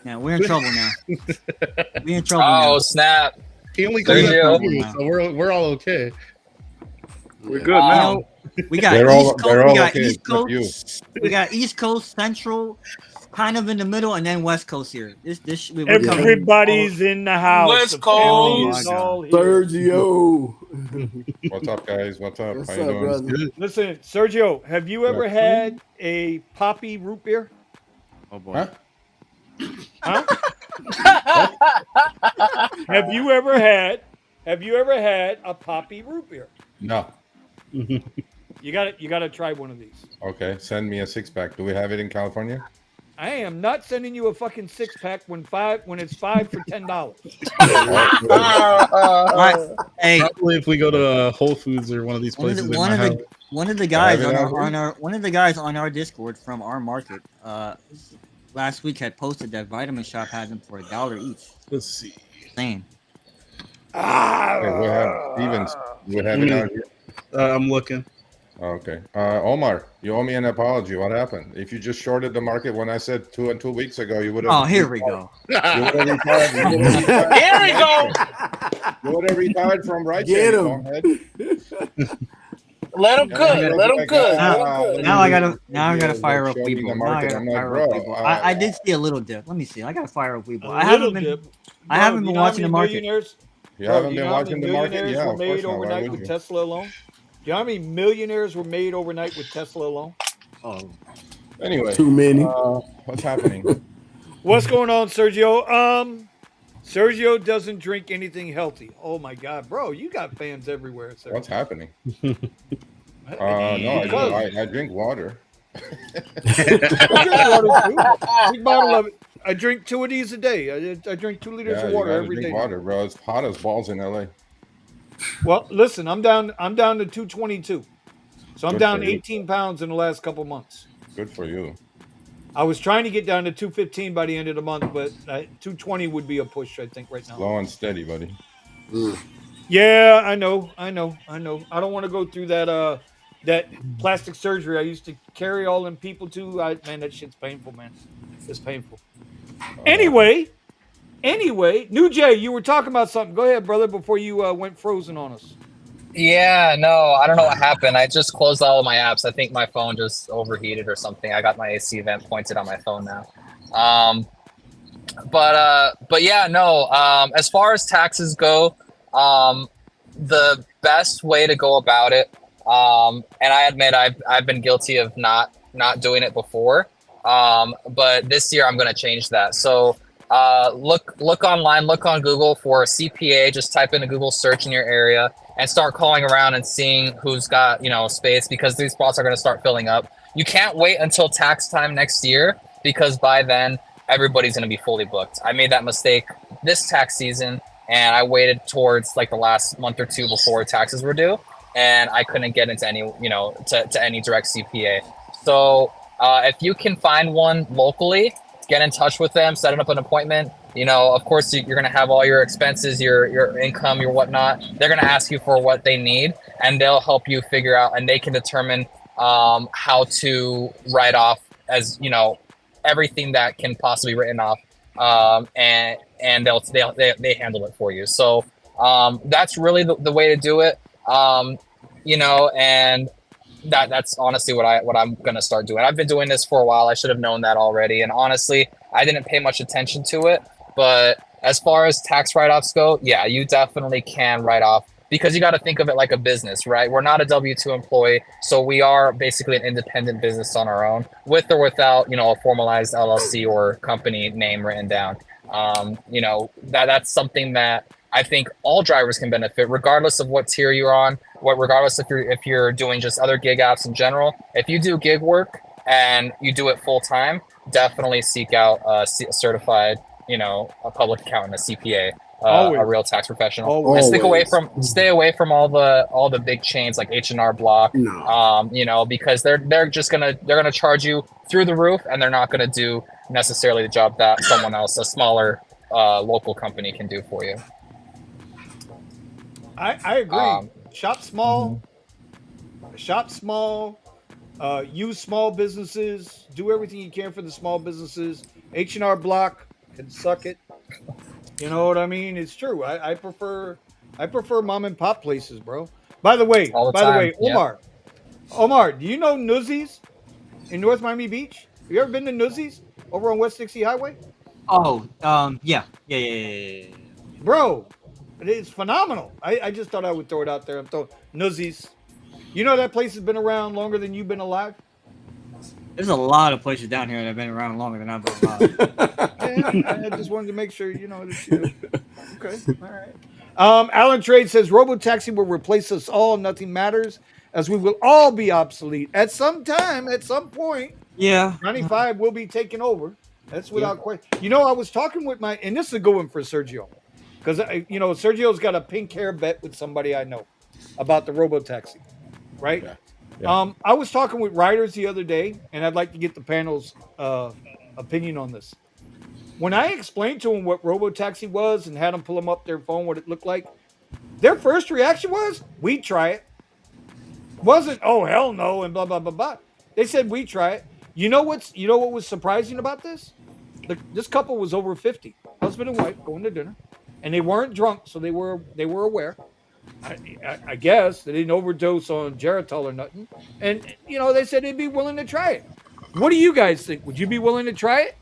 Now we're in trouble now. We're in trouble now. Oh snap! He only comes up for you, so we're all okay. We're good now. We got East Coast. We got East Coast, Central, kind of in the middle, and then West Coast here. Everybody's in the house. West Coast. Sergio. What's up, guys? What's up? What's How you up, doing? brother? Listen, Sergio, have you ever had a poppy root beer? Oh boy. Huh? Have you ever had a poppy root beer? No. You gotta try one of these. Okay, send me a 6-pack. Do we have it in California? I am not sending you a fucking 6-pack when it's 5 for $10. Hey, probably if we go to Whole Foods or one of these places, one of the guys on our Discord from our market last week had posted that Vitamin Shop had them for $1 each. Let's see. Same. Okay, we have Stevens. We have it out here. I'm looking. Okay. Omar, you owe me an apology. What happened? If you just shorted the market when I said 2 weeks ago, you would have. Oh, here we go. You would have retired. Here we go. You would have retired from Rideshare. Get him. Let him cook. Let him cook. Now I gotta fire up showing me the Weeble. market. I'm like, bro, I did see a little dip. Let me see. I gotta fire up Weeble. I haven't been You know how watching the many market. millionaires- You Bro, haven't do you been know how many watching the market? millionaires Yeah, were of course made not. Why overnight would with you? Tesla alone? Do you know how many millionaires were made overnight with Tesla alone? Oh, Anyway, too many. what's happening? What's going on, Sergio? Sergio doesn't drink anything healthy. Oh my God, bro, you got fans everywhere, Sergio. What's happening? Because No, I drink water. I drink water too. Big bottle of it. I drink 2 of these a day. I drink 2 liters Yeah, of you water gotta every drink day. water, bro. It's hot as balls in LA. Well, listen, I'm down to 222. So I'm Good down for you. 18 pounds in the last couple months. Good for you. I was trying to get down to 215 by the end of the month, but 220 would be a push, I think, right now. Slow and steady, buddy. Yeah, I know. I don't want to go through that plastic surgery I used to carry all them people to. Man, that shit's painful, man. It's painful. Anyway, New Jay, you were talking about something. Go ahead, brother, before you went frozen on us. Yeah, no, I don't know what happened. I just closed all of my apps. I think my phone just overheated or something. I got my AC vent pointed on my phone now. But yeah, no. As far as taxes go, the best way to go about it, and I admit I've been guilty of not doing it before, but this year I'm going to change that. So look online, look on Google for a CPA. Just type in a Google search in your area and start calling around and seeing who's got space, because these spots are going to start filling up. You can't wait until tax time next year, because by then everybody's going to be fully booked. I made that mistake this tax season, and I waited towards like the last month or two before taxes were due, and I couldn't get into any to any direct CPA. So if you can find one locally, get in touch with them, set up an appointment. Of course, you're going to have all your expenses, your income, your whatnot. They're going to ask you for what they need, and they'll help you figure out, and they can determine how to write off as everything that can possibly be written off, and they handle it for you. So that's really the way to do it. And that's honestly what I'm gonna start doing. I've been doing this for a while. I should have known that already, and honestly, I didn't pay much attention to it. But as far as tax write-offs go, yeah, you definitely can write off, because you got to think of it like a business, right? We're not a W-2 employee, so we are basically an independent business on our own, with or without a formalized LLC or company name written down. That's something that I think all drivers can benefit, regardless of what tier you're on, regardless if you're doing just other gig apps in general. If you do gig work and you do it full time, definitely seek out a certified, a public accountant, a CPA, a real tax professional. Always. And stay away from all the big chains like H&R Block. No. Because they're gonna charge you through the roof, and they're not gonna do necessarily the job that someone else, a smaller local company, can do for you. I agree. Shop small. Shop small. Use small businesses. Do everything you can for the small businesses. H&R Block can suck it. You know what I mean? It's true. I prefer mom and pop places, bro. By the way, Omar, do you know Nuzzies in North Miami Beach? Have you ever been to Nuzzies over on West 60 Highway? Oh, yeah. Bro, it's phenomenal. I just thought I would throw it out there. I'm throwing Nuzzies. You know that place has been around longer than you've been alive? There's a lot of places down here that have been around longer than I've been alive. I just wanted to make sure that you. Okay, all right. Alan Trade says Robotaxi will replace us all. Nothing matters, as we will all be obsolete at some time, at some point. Yeah, 95 will be taken over. That's without question. I was talking with and this is a good one for Sergio, because Sergio's got a pink hair bet with somebody I know about the Robotaxi, right? Yeah. I was talking with riders the other day, and I'd like to get the panel's opinion on this. When I explained to them what Robotaxi was and had them pull them up their phone, what it looked like, their first reaction was, "We try it." Wasn't, "Oh hell no," and blah blah blah blah. They said, "We try it." You know what was surprising about this? This couple was over 50, husband and wife, going to dinner, and they weren't drunk, so they were aware. I guess they didn't overdose on Geritol or nothing. And, they said they'd be willing to try it. What do you guys think? Would you be willing to try it?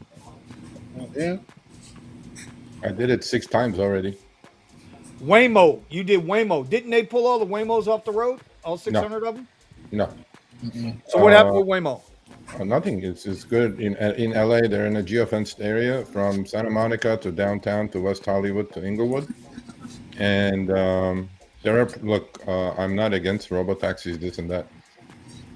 Yeah. I did it 6 times already. Waymo, you did Waymo. Didn't they pull all the Waymos off the road? All 600 of them? No. So what happened with Waymo? Nothing. It's good in LA. They're in a geofenced area from Santa Monica to downtown to West Hollywood to Inglewood, and there are I'm not against robo taxis, this and that.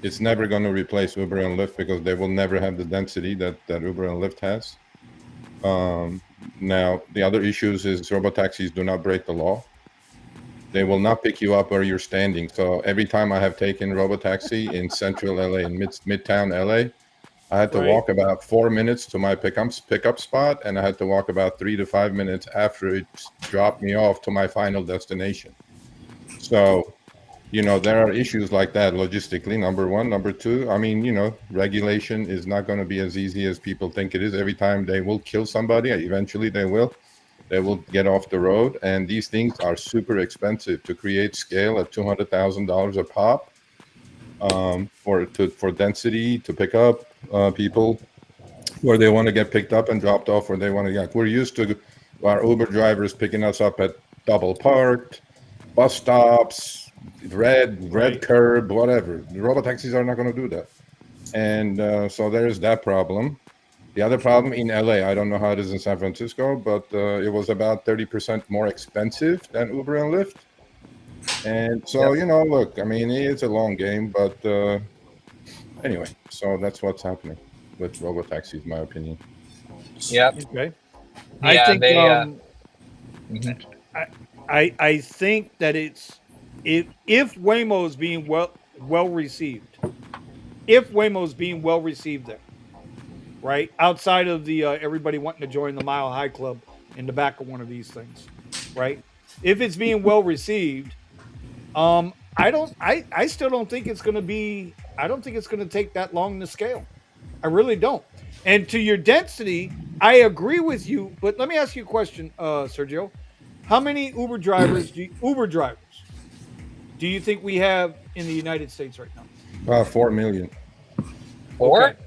It's never going to replace Uber and Lyft because they will never have the density that Uber and Lyft has. Now the other issues is robo taxis do not break the law. They will not pick you up where you're standing. So every time I have taken robotaxi in central LA, in midtown LA, I had to walk about 4 minutes to my pickup spot, and I had to walk about 3 to 5 minutes after it dropped me off to my final destination. So, there are issues like that logistically, number one. Number two, I mean, regulation is not going to be as easy as people think it is. Every time they will kill somebody, eventually they will get off the road, and these things are super expensive to create scale at $200,000 a pop for density to pick up people where they want to get picked up and dropped off where they want to get. We're used to our Uber drivers picking us up at double parked, bus stops, red curb, whatever. The robotaxis are not going to do that, and so there's that problem. The other problem in LA, I don't know how it is in San Francisco, but it was about 30% more expensive than Uber and Lyft. And so, look, I mean, it's a long game, but anyway, so that's what's happening with robotaxis, in my opinion. Yep. Okay. Yeah, I think they, I think that it's if Waymo is being well received, there, right? Outside of the everybody wanting to join the Mile High Club in the back of one of these things, right? If it's being well received, I still don't think it's going to be. I don't think it's going to take that long to scale. I really don't. And to your density, I agree with you. But let me ask you a question, Sergio. How many Uber drivers do you think we have in the United States right now? About 4 million. 4? Okay.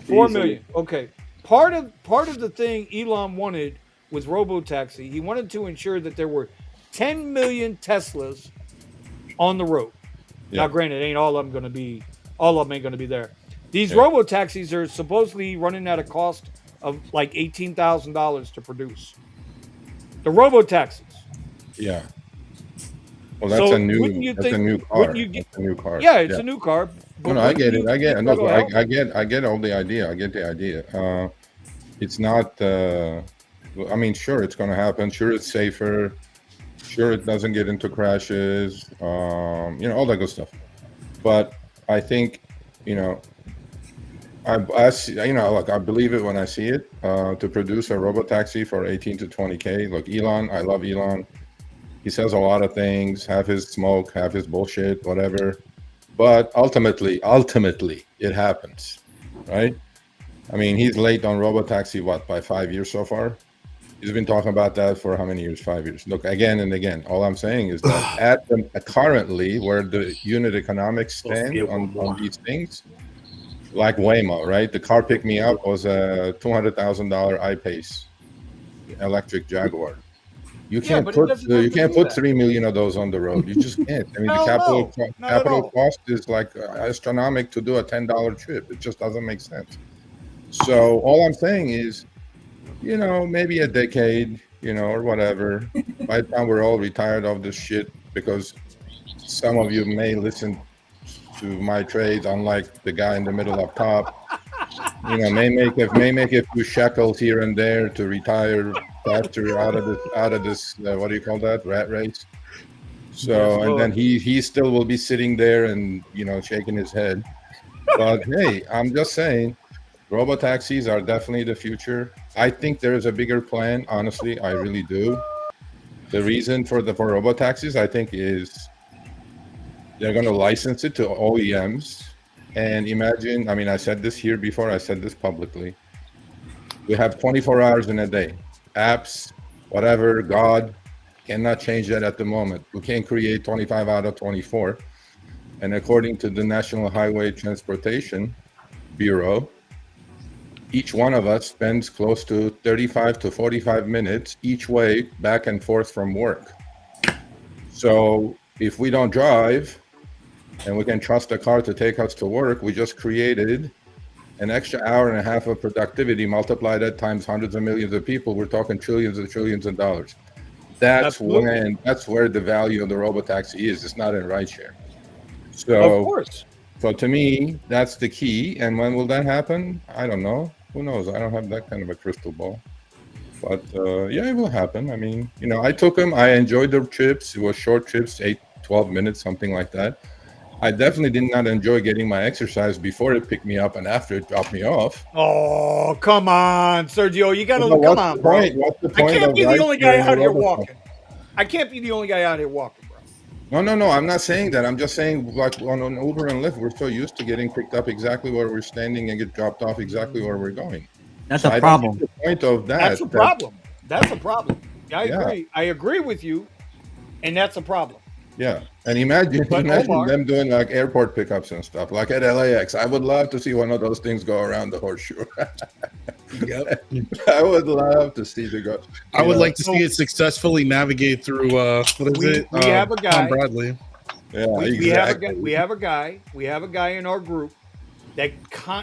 4 million. Okay. Part of the thing Elon wanted with Robotaxi, he wanted to ensure that there were 10 million Teslas on the road. Yeah. Now, granted, all of them ain't gonna be there. These Robotaxis are supposedly running at a cost of like $18,000 to produce. The Robotaxis. Yeah. Well, that's a new car. That's a new car. Yeah, it's a new car. No, I get it. I get all the idea. I get the idea. It's not. I mean, sure, it's going to happen. Sure, it's safer. Sure, it doesn't get into crashes. All that good stuff. But I think, I believe it when I see it. To produce a robotaxi for 18 to 20K. Look, Elon, I love Elon. He says a lot of things, have his smoke, have his bullshit, whatever. But ultimately, it happens, right? I mean, he's late on robotaxi, by 5 years so far? He's been talking about that for how many years? 5 years. Look, again and again, all I'm saying is that currently where the unit economics stand on these things, like Waymo, right? The car pick me up was a $200,000 I-Pace electric Jaguar. You can't put 3 million of those on the road. You just can't. I mean, the capital cost is like astronomical to do a $10 trip. It just doesn't make sense. So all I'm saying is, maybe a decade, or whatever. By the time we're all retired of this shit, because some of you may listen to my trades, unlike the guy in the middle up top. May make a few shekels here and there to retire faster out of this what do you call that, rat race? So and then he still will be sitting there and shaking his head. But hey, I'm just saying, robotaxis are definitely the future. I think there is a bigger plan. Honestly, I really do. The reason for robotaxis, I think, is they're going to license it to OEMs. And imagine, I mean, I said this here before, I said this publicly. We have 24 hours in a day. Apps, whatever, God cannot change that at the moment. We can't create 25 out of 24. And according to the National Highway Transportation Bureau, each one of us spends close to 35 to 45 minutes each way back and forth from work. So if we don't drive and we can trust a car to take us to work, we just created an extra hour and a half of productivity. Multiply that times hundreds of millions of people, we're talking trillions and trillions of dollars. That's where the value of the robotaxi is. It's not in rideshare. So of course. So to me, that's the key. And when will that happen? I don't know. Who knows? I don't have that kind of a crystal ball. But yeah, it will happen. I mean, I took them. I enjoyed the trips. It was short trips, 8, 12 minutes, something like that. I definitely did not enjoy getting my exercise before it picked me up and after it dropped me off. Oh, come on, Sergio. You got to come on, bro. What's the point? I can't be the only guy out here walking. I can't be the only guy out here walking, bro. No. I'm not saying that. I'm just saying, like on Uber and Lyft, we're so used to getting picked up exactly where we're standing and get dropped off exactly where we're going. That's a problem. The point of that. That's a problem. That's a problem. I agree. I agree with you, and that's a problem. Yeah, and imagine them doing like airport pickups and stuff, like at LAX. I would love to see one of those things go around the horseshoe. Yep. I would love to see the go. I would like to see it successfully navigate through. We have a guy. Tom Bradley. Yeah, we have a guy in our group that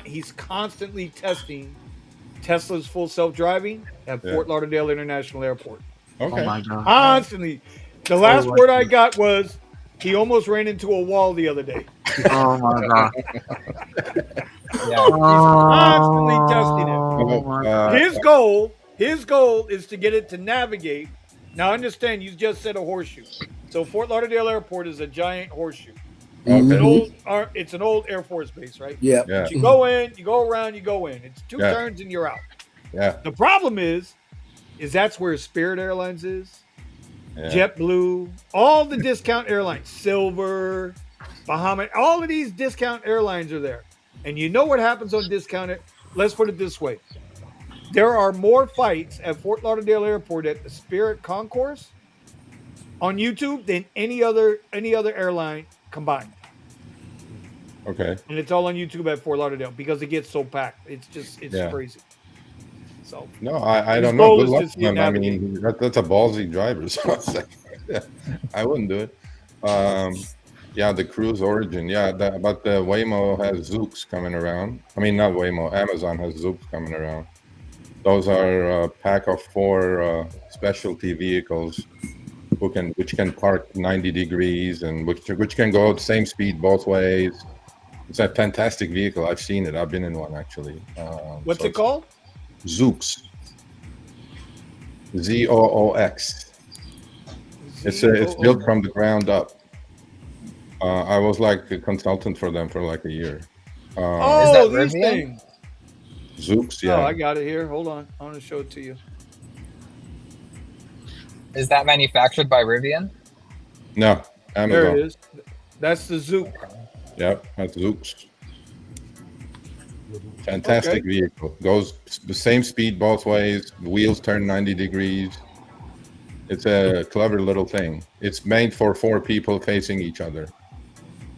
he's constantly testing Tesla's full self-driving at Fort Lauderdale International Airport. Okay. Oh my God. Constantly. The last word I got was he almost ran into a wall the other day. Oh my God. He's constantly testing it. His goal is to get it to navigate. Now understand, you just said a horseshoe. So Fort Lauderdale Airport is a giant horseshoe. Okay. It's an old Air Force base, right? Yeah. But you go in, you go around, you go in. It's 2 turns and you're out. Yeah. The problem is that's where Spirit Airlines is. Yeah. JetBlue, all the discount airlines, Silver, Bahama, all of these discount airlines are there. And you know what happens on discount? Let's put it this way. There are more fights at Fort Lauderdale Airport at the Spirit Concourse on YouTube than any other airline combined. Okay. And it's all on YouTube at Fort Lauderdale because it gets so packed. It's crazy. So no, I don't know. Good luck to them. I mean, that's a ballsy driver. So I wouldn't do it. Yeah, the Cruise Origin. Yeah, but the Waymo has Zooks coming around. I mean, not Waymo. Amazon has Zooks coming around. Those are a pack of 4 specialty vehicles which can park 90 degrees and which can go the same speed both ways. It's a fantastic vehicle. I've seen it. I've been in one actually. What's it called? Zooks. Zoox. It's built from the ground up. I was like a consultant for them for like a year. Is that these things. Zooks, yeah. Oh, I got it here. Hold on. I want to show it to you. Is that manufactured by Rivian? No, Amazon. There it is. That's the Zook. Yep, that's Zooks. Fantastic vehicle. Goes the same speed both ways. The wheels turn 90 degrees. It's a clever little thing. It's made for 4 people facing each other.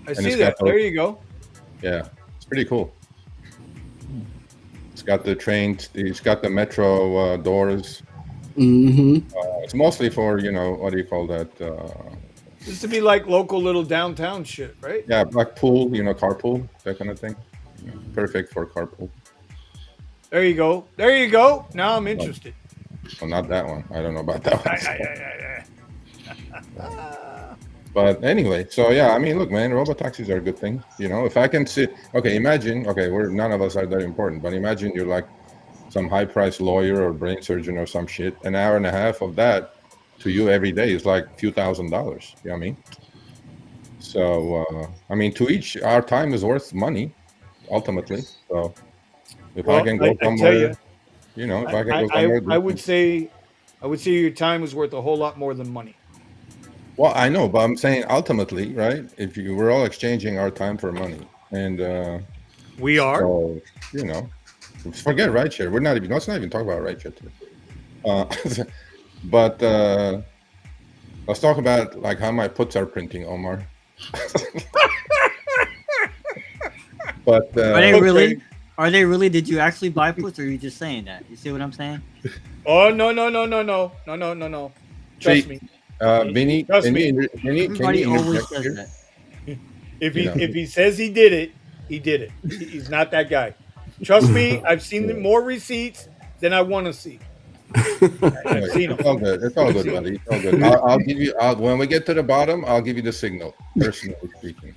I see that. There you go. Yeah, it's pretty cool. It's got the train. It's got the metro doors. It's mostly for what do you call that? This to be like local little downtown shit, right? Yeah, like pool, carpool, that kind of thing. Perfect for carpool. There you go. There you go. Now I'm interested. Well, not that one. I don't know about that one. But anyway, so yeah, I mean, look, man, robotaxis are a good thing. If I can sit, imagine, none of us are that important, but imagine you're like some high-priced lawyer or brain surgeon or some shit. An hour and a half of that to you every day is like a few $1,000s. You know what I mean? So, I mean, to each, our time is worth money, ultimately. So, if I can go somewhere, if I can go somewhere, I would say your time is worth a whole lot more than money. Well, I know, but I'm saying ultimately, right? We're all exchanging our time for money, and we are. So, forget rideshare. Let's not even talk about rideshare today. But let's talk about like how my puts are printing, Omar. But really? Are they really? Did you actually buy puts, or are you just saying that? You see what I'm saying? Oh no. Trust me. Vinny, Trust me. Vinny, can Everybody you always interject says here? that. If he says he did it, he did it. He's not that guy. Trust me, I've seen more receipts than I want to see. I've seen them. It's all good. It's all good, buddy. It's all good. I'll give you. When we get to the bottom, I'll give you the signal. Personally speaking,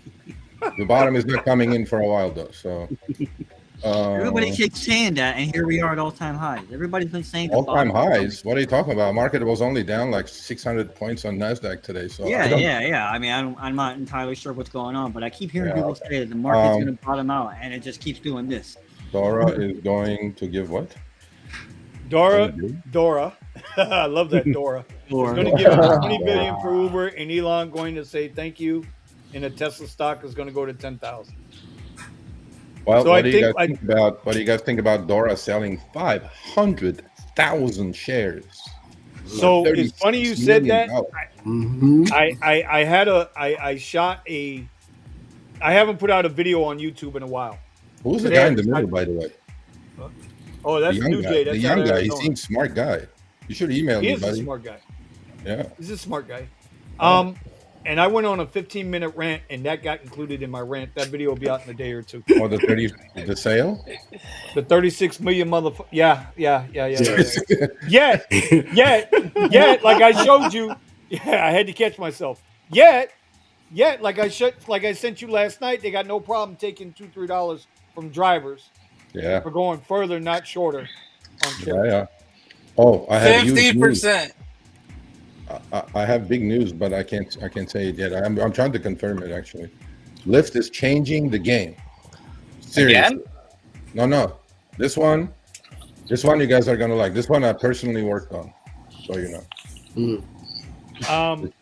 the bottom is not coming in for a while though. So Everybody keeps saying that, and here we are at all-time highs. Everybody's been saying the all-time bottom. highs. What are you talking about? Market was only down like 600 points on Nasdaq today. So Yeah. I mean, I'm not entirely sure what's going on, but I keep hearing people say that the market's going to bottom out, and it just keeps doing this. Dora is going to give what? Dora. I love that Dora. He's going to give him 20 billion for Uber, and Elon going to say thank you, and the Tesla stock is going to go to 10,000. Well, so what do you guys think about Dora selling 500,000 shares? So it's funny you said that. I haven't put out a video on YouTube in a while. Who's the guy in the middle, by the way? Oh, that's New Jay. That's the young guy. He seems smart guy. You should email me, buddy. He's a smart guy. Yeah. He's a smart guy. And I went on a 15-minute rant, and that got included in my rant. That video will be out in a day or two. Oh, the sale? The 36 million motherfucker. Yeah. Yet, like I showed you. Yeah, I had to catch myself. Yet, like I sent you last night, they got no problem taking $2-3 from drivers. Yeah. For going further, not shorter. On yeah. Oh, I have 50%. I have big news, but I can't say it yet. I'm trying to confirm it actually. Lyft is changing the game. Seriously. Again? No. This one you guys are gonna like. This one I personally worked on, so you know.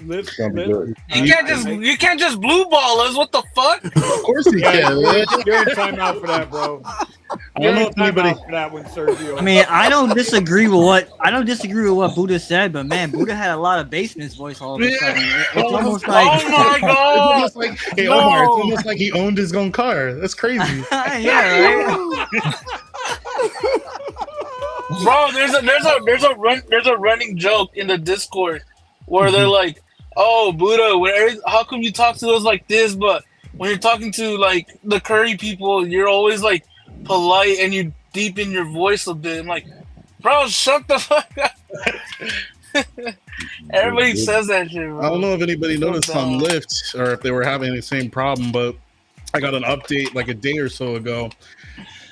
Lyft. You can't just blue ball us. What the fuck? Of course you can. You're in timeout for that, bro. I don't know if anybody. For that one, Sergio. I mean, I don't disagree with what Buddha said, but man, Buddha had a lot of bass in his voice all of a sudden. It's almost like, oh my god! It's like, hey, Omar, it's almost like he owned his own car. That's crazy. Yeah, right. Bro, there's a running joke in the Discord where they're like, "Oh, Buddha, how come you talk to us like this? But when you're talking to like the Curry people, you're always like polite and you deepen your voice a bit." I'm like, bro, shut the fuck up. Everybody says that shit, bro. I don't know if anybody noticed on Lyft or if they were having the same problem, but I got an update like a day or so ago.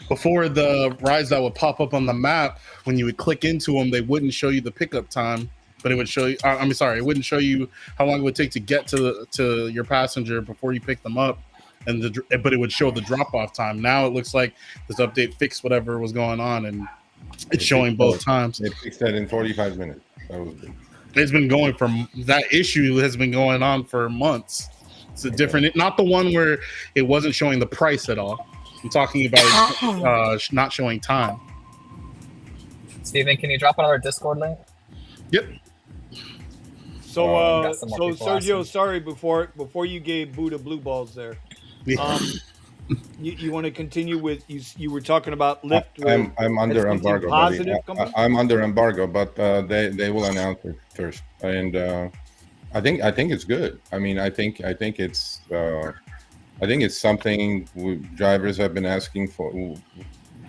Before, the rides that would pop up on the map, when you would click into them, they wouldn't show you the pickup time, but it would show you. It wouldn't show you how long it would take to get to your passenger before you pick them up, but it would show the drop-off time. Now it looks like this update fixed whatever was going on, and it's showing both times. It fixed that in 45 minutes. That was good. It's been going that issue has been going on for months. It's a different, not the one where it wasn't showing the price at all. I'm talking about not showing time. Steven, can you drop on our Discord link? Yep. So Sergio, sorry, before you gave Buddha blue balls there. You want to continue with you were talking about Lyft. I'm under embargo. I'm under embargo, but they will announce it first, and I think it's good. I mean, I think it's something drivers have been asking for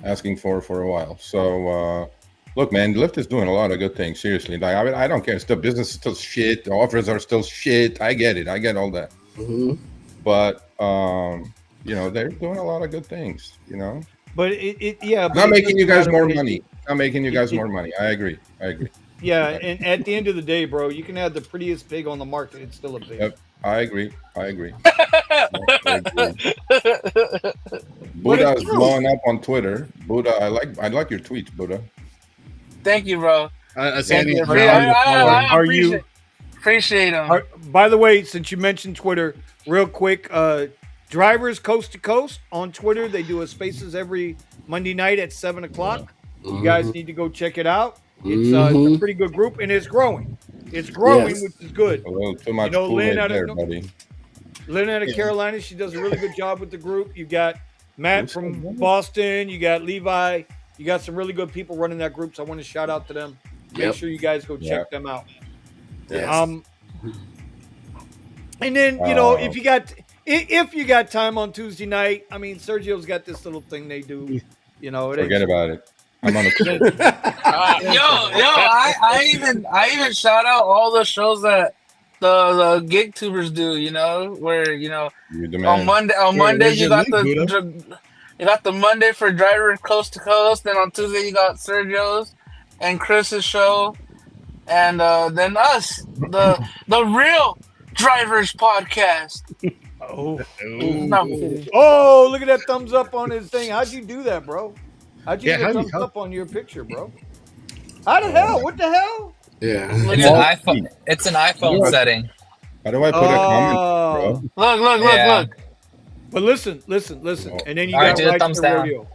a while. So look, man, Lyft is doing a lot of good things. Seriously, like, I mean, I don't care. Still, business is still shit. The offers are still shit. I get it. I get all that. Mm-hmm. But you know, they're doing a lot of good things. You know. But not making you guys more money. Not making you guys more money. I agree. Yeah, and at the end of the day, bro, you can have the prettiest pig on the market. It's still a pig. Yep, I agree. Buddha is blowing up on Twitter. Buddha, I like your tweets, Buddha. Thank you, bro. I appreciate them. By the way, since you mentioned Twitter, real quick, drivers coast to coast on Twitter. They do a Spaces every Monday night at 7:00. You guys need to go check it out. It's a pretty good group, and it's growing. It's growing, which is good. A little too much Kool-Aid there, buddy. Lynn out of Carolina, she does a really good job with the group. You got Matt from Boston. You got Levi. You got some really good people running that group. So I want to shout out to them. Make sure you guys go check them out. Yes. And then if you got time on Tuesday night, I mean, Sergio's got this little thing they do. Forget about it. I'm on the I even shout out all the shows that the gig tubers do. Where on Monday you got the Monday for Driver Coast to Coast. Then on Tuesday you got Sergio's and Chris's show, and then us, the real Drivers Podcast. Oh, no, I'm kidding. Oh, look at that thumbs up on his thing. How'd you do that, bro? How'd you get a thumbs up on your picture, bro? How the hell? What the hell? Yeah. It's an iPhone setting. How do I put a comment, bro? Look. But listen. And then you All got Rideshare down. Rodeo.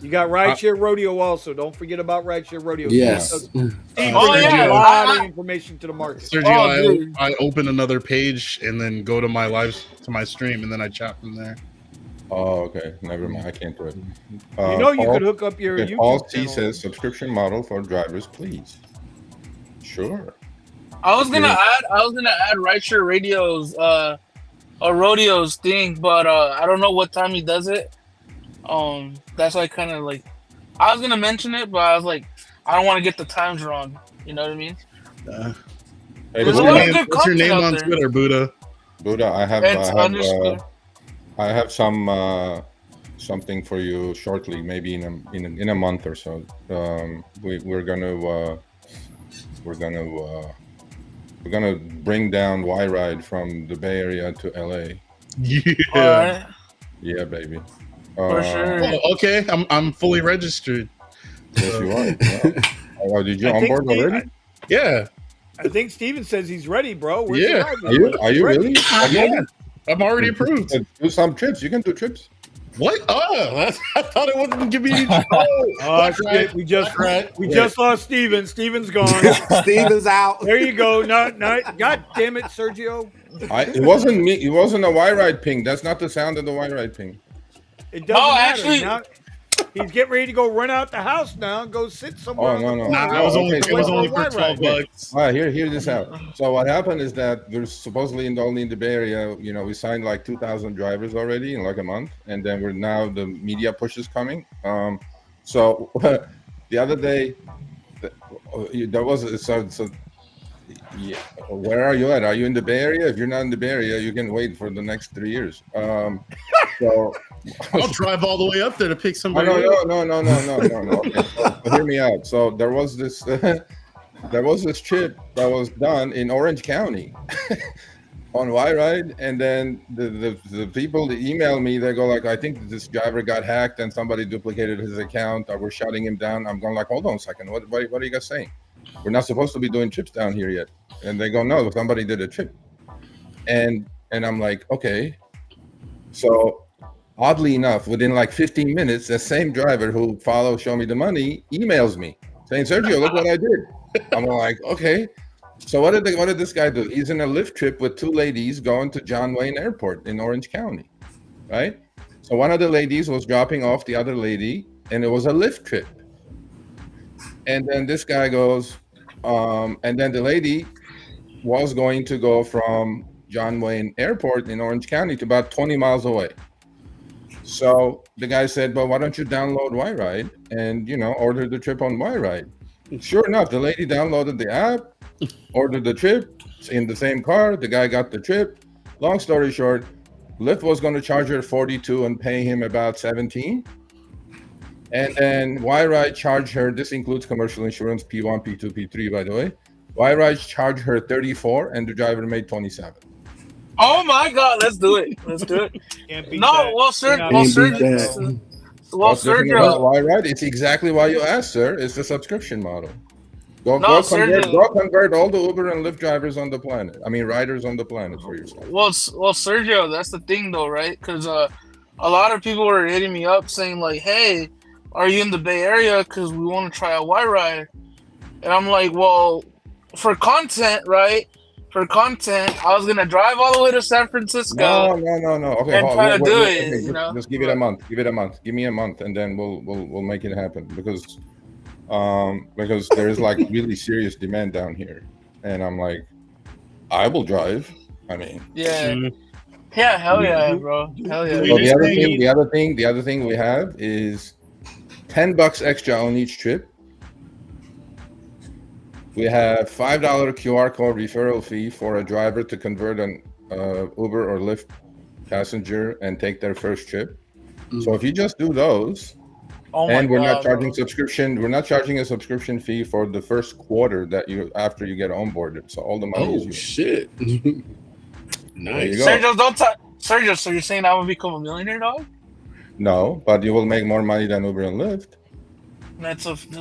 You got Rideshare Rodeo also. Don't forget about Rideshare Rodeo. Yes. Steve brings a lot of information to the market. Sergio, I open another page and then go to my stream, and then I chat from there. Oh, okay. Never mind. I can't do it. You could hook up your YouTube All channel. C says subscription model for drivers, please. Sure. I was gonna add Rideshare Radio's a rodeos thing, but I don't know what time he does it. That's why kind of like I was gonna mention it, but I was like, I don't want to get the times wrong. You know what I mean? Hey, what's your name on Twitter, Buddha? Buddha, I have something for you shortly, maybe in a month or so. We're gonna bring down Y-Ride from the Bay Area to LA. Yeah. Yeah, baby. For sure. Oh, okay, I'm fully registered. Yes, you are. Yeah. Oh, did you on board already? Yeah. I think Steven says he's ready, bro. Where's Yeah. Are you really? Yeah. I'm already approved. Do some trips. You can do trips. What? Oh, I thought it wasn't giving me. Shit. We just lost Steven. Steven's gone. Steven's out. There you go. No, God damn it, Sergio. It wasn't me. It wasn't a Y-Ride ping. That's not the sound of the Y-Ride ping. It doesn't matter. Actually, now, he's getting ready to go run out the house now and go sit somewhere. No. It was only for $12. All right, hear this out. So what happened is that there's supposedly only in the Bay Area, we signed like 2,000 drivers already in like a month, and then the media push is coming. So the other day, there was yeah. Where are you at? Are you in the Bay Area? If you're not in the Bay Area, you can wait for the next 3 years. So I'll drive all the way up there to pick somebody. No. Okay. So hear me out. So there was this trip that was done in Orange County on Y-Ride, and then the people that email me, they go like, I think this driver got hacked and somebody duplicated his account, or we're shutting him down. I'm going like, hold on a second. What are you guys saying? We're not supposed to be doing trips down here yet. And they go, no, somebody did a trip. And I'm like, okay. So oddly enough, within like 15 minutes, the same driver who Show Me the Money emails me saying, Sergio, look what I did. I'm like, okay. So what did this guy do? He's in a Lyft trip with two ladies going to John Wayne Airport in Orange County, right? So one of the ladies was dropping off the other lady, and it was a Lyft trip. And then this guy goes, and then the lady was going to go from John Wayne Airport in Orange County to about 20 miles away. So the guy said, well, why don't you download Y-Ride and, order the trip on Y-Ride? Sure enough, the lady downloaded the app, ordered the trip in the same car. The guy got the trip. Long story short, Lyft was going to charge her 42 and pay him about 17. And then Y-Ride charged her, this includes commercial insurance, P1, P2, P3, by the way. Y-Ride charged her 34 and the driver made 27. Oh my God, let's do it. Sergio. Y-Ride, it's exactly why you asked, sir. It's the subscription model. Go convert all the Uber and Lyft drivers on the planet. I mean, riders on the planet for yourself. Well, Sergio, that's the thing though, right? Because a lot of people were hitting me up saying like, hey, are you in the Bay Area? Because we want to try a Y-Ride. And I'm like, well, for content, right? for content. I was gonna drive all the way to San Francisco No. Okay, and try to do it. okay, You know, just give it a month. Give it a month. Give me a month, and then we'll make it happen because there is like really serious demand down here, and I'm like, I will drive. I mean, yeah, yeah, hell yeah, bro, hell yeah. So the other thing we have is $10 extra on each trip. We have $5 QR code referral fee for a driver to convert an Uber or Lyft passenger and take their first trip. So if you just do those, and we're not charging subscription, we're not charging a subscription fee for the first quarter that after you get onboarded. So all the money is yours. Shit. Nice. Sergio, Sergio, so you're saying I will become a millionaire, dog? No, but you will make more money than Uber and Lyft.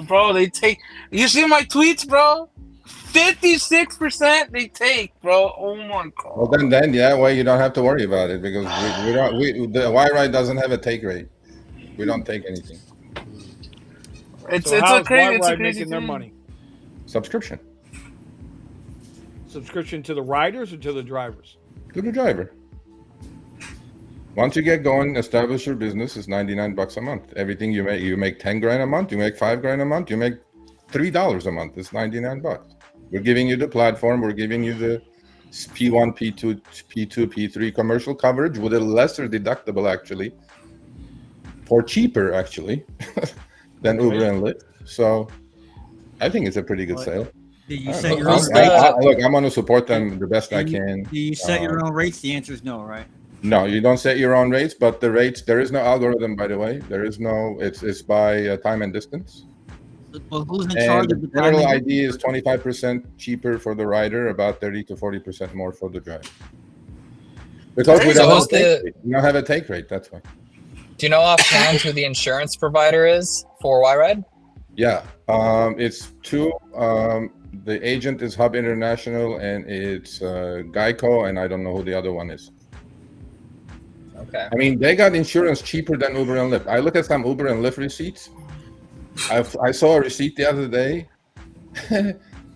Bro, they take. You see my tweets, bro? 56% they take, bro. Oh my god. Well, then that way you don't have to worry about it because the Y-Ride doesn't have a take rate. We don't take anything. It's a crazy making their money. Subscription to the riders or to the drivers? To the driver. Once you get going, establish your business. It's $99 a month. Everything you make 10 grand a month. You make 5 grand a month. You make $3 a month. It's $99. We're giving you the platform. We're giving you the P1, P2, P3 commercial coverage with a lesser deductible, actually, for cheaper, actually, than Uber and Lyft. So I think it's a pretty good sale. Do you set your own look, I'm going to support them the best I can. Do you set your own rates? The answer is no, right? No, you don't set your own rates, but the rates, there is no algorithm, by the way. There is no, it's by time and distance. Well, who's in charge of the general ID is 25% cheaper for the rider, about 30 to 40% more for the driver. Because we don't have a take rate, that's why. Do you know offhand who the insurance provider is for Y-Ride? Yeah, it's two. The agent is Hub International, and it's Geico, and I don't know who the other one is. Okay. I mean, they got insurance cheaper than Uber and Lyft. I look at some Uber and Lyft receipts. I saw a receipt the other day.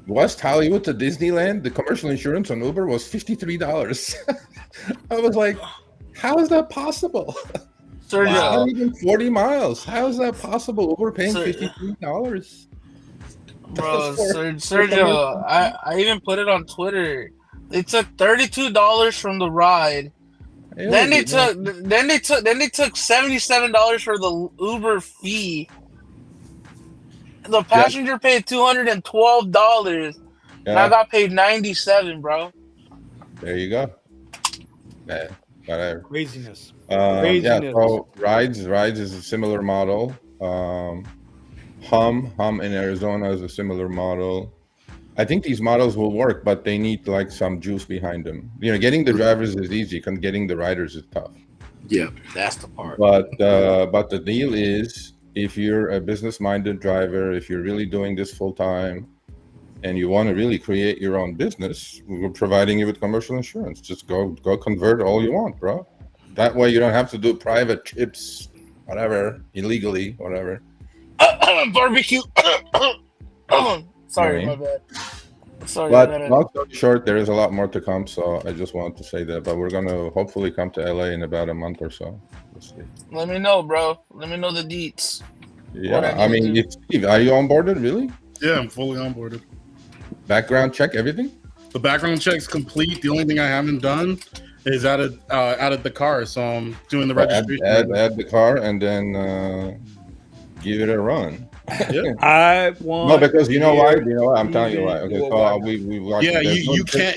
West Hollywood to Disneyland, the commercial insurance on Uber was $53. I was like, how is that possible? Sergio, not even 40 miles. How is that possible? Uber paying $53. Bro, Sergio, I even put it on Twitter. They took $32 from the ride. Then they took $77 for the Uber fee. The passenger paid $212. And I got paid $97, bro. There you go. Yeah, whatever. Craziness. Yeah, so Rides is a similar model. Hum in Arizona is a similar model. I think these models will work, but they need like some juice behind them. You know, getting the drivers is easy, getting the riders is tough. Yeah, that's the part. But the deal is, if you're a business-minded driver, if you're really doing this full time, and you want to really create your own business, we're providing you with commercial insurance. Just go convert all you want, bro. That way you don't have to do private trips, whatever, illegally, whatever. Barbecue. Sorry, my bad. Sorry, but long story short, there is a lot more to come. So I just wanted to say that. But we're gonna hopefully come to LA in about a month or so. We'll see. Let me know, bro. Let me know the deets. Yeah, I mean, Steve, are you onboarded? Really? Yeah, I'm fully onboarded. Background check, everything. The background check's complete. The only thing I haven't done is added the car. So I'm doing the registration. Add the car and then give it a run. Yeah. I want. No, because you know why? You know what? I'm telling you why. Okay, so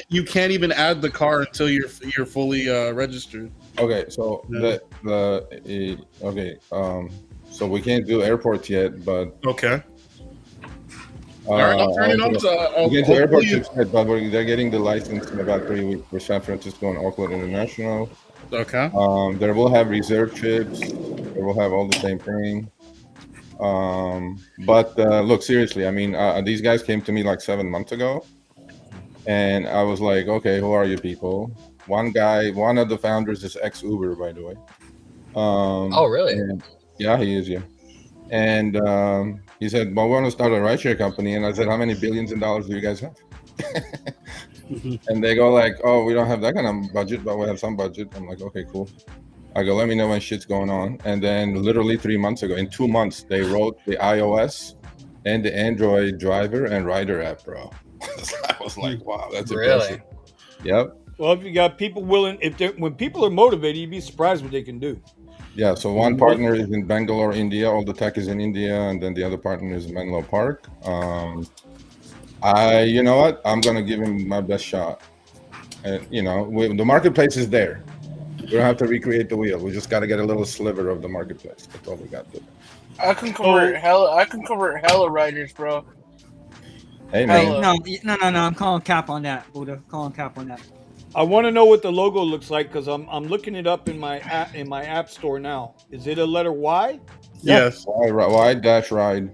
you can't even add the car until you're fully registered. Okay, so so we can't do airports yet, but okay. All right, I'm turning on to. We get to airport yet, but they're getting the license in about 3 weeks for San Francisco and Oakland International. Okay. There will have reserve trips. They will have all the same thing. But look, seriously, I mean, these guys came to me like 7 months ago, and I was like, okay, who are you people? One of the founders is ex-Uber, by the way. Oh, really? Yeah, he is, yeah. And he said, well, we want to start a rideshare company. And I said, how many billions in dollars do you guys have? And they go like, "Oh, we don't have that kind of budget, but we have some budget." I'm like, "Okay, cool." I go, "Let me know when shit's going on." And then literally 3 months ago, in 2 months, they wrote the iOS and the Android driver and rider app, bro. I was like, "Wow, that's impressive." Yep. Well, if you got people willing, when people are motivated, you'd be surprised what they can do. Yeah. So one partner is in Bangalore, India. All the tech is in India, and then the other partner is in Menlo Park. You know what? I'm gonna give him my best shot. You know, the marketplace is there. We don't have to recreate the wheel. We just got to get a little sliver of the marketplace. That's all we got to do. I can convert hella riders, bro. Hey man. No. I'm calling cap on that, Buddha. Calling cap on that. I want to know what the logo looks like because I'm looking it up in my app store now. Is it a letter Y? Yes. Y-ride. The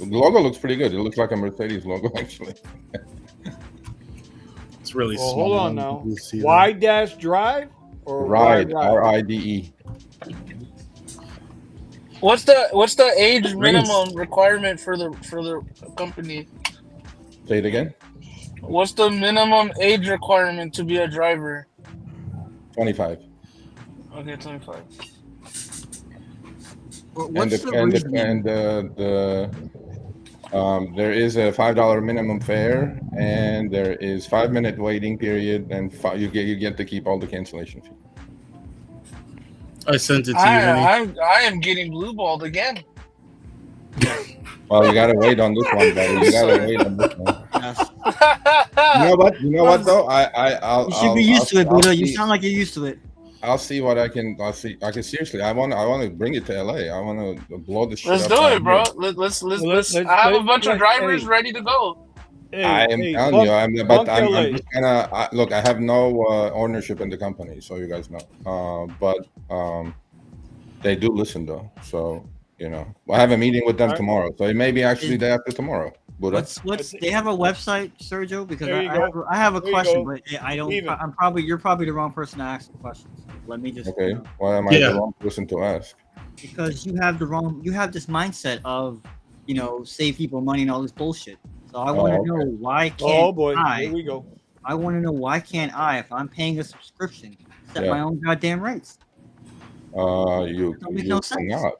logo looks pretty good. It looks like a Mercedes logo, actually. It's really small. Hold on now. Y-drive or Ride, R-I-D-E. What's the age minimum requirement for the company? Say it again. What's the minimum age requirement to be a driver? 25. Okay, 25. There is a $5 minimum fare, and there is 5-minute waiting period, and you get to keep all the cancellation fee. I sent it to you. I am getting blue balled again. Well, you gotta wait on this one, buddy. You gotta wait on this one. You know what though? You should be used to it, Buddha. You sound like you're used to it. I'll see what I can. I can seriously. I want to bring it to LA. I want to blow the shit. Let's do it, bro. Let's. I have a bunch of drivers ready to go. I am telling you, I'm just gonna look. I have no ownership in the company, so you guys know. But they do listen though, so you know. I have a meeting with them tomorrow, so it may be actually day after tomorrow. What's they have a website, Sergio? Because I have a question, but I don't. You're probably the wrong person to ask the questions. Let me just. Okay. Why am I the wrong person to ask? Because you have this mindset of, save people money and all this bullshit. So I want to know why can't here we go. I want to know why can't I, if I'm paying a subscription, set my own goddamn rates? You cannot.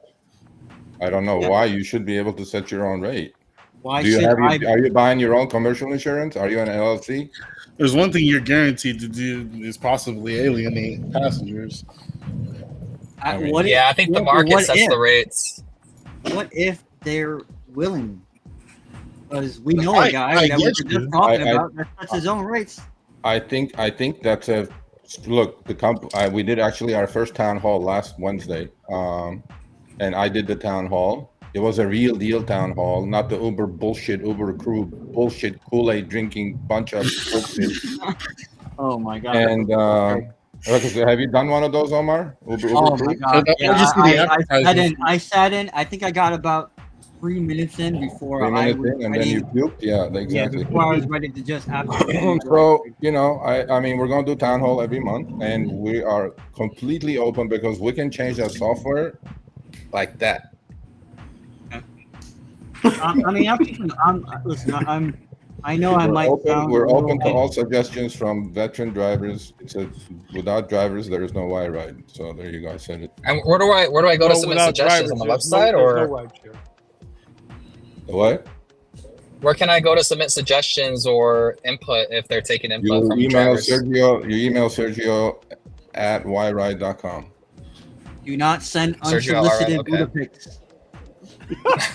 I don't know why you should be able to set your own rate. Why are you buying your own commercial insurance? Are you an LLC? There's one thing you're guaranteed to do is possibly alienate passengers. I think the market sets the rates. What if they're willing? Because we know a guy that we were just talking about that sets his own rates. I think that's a look. We did actually our first town hall last Wednesday, and I did the town hall. It was a real deal town hall, not the Uber crew bullshit Kool-Aid drinking bunch of bullshit. Oh my god! And have you done one of those, Omar? Uber my crew? god! I sat in. I think I got about 3 minutes in before and then you puked. Yeah, exactly. Yeah, before I was ready to just absolutely. So I mean, we're gonna do town hall every month, and we are completely open because we can change that software like that. I know I might. We're open to all suggestions from veteran drivers. Without drivers, there is no Y-ride. So there you go. I said it. And where do I go to submit suggestions on the website or what? Where can I go to submit suggestions or input if they're taking input from drivers? You email Sergio at yride.com. Do not send unsolicited Buddha pics.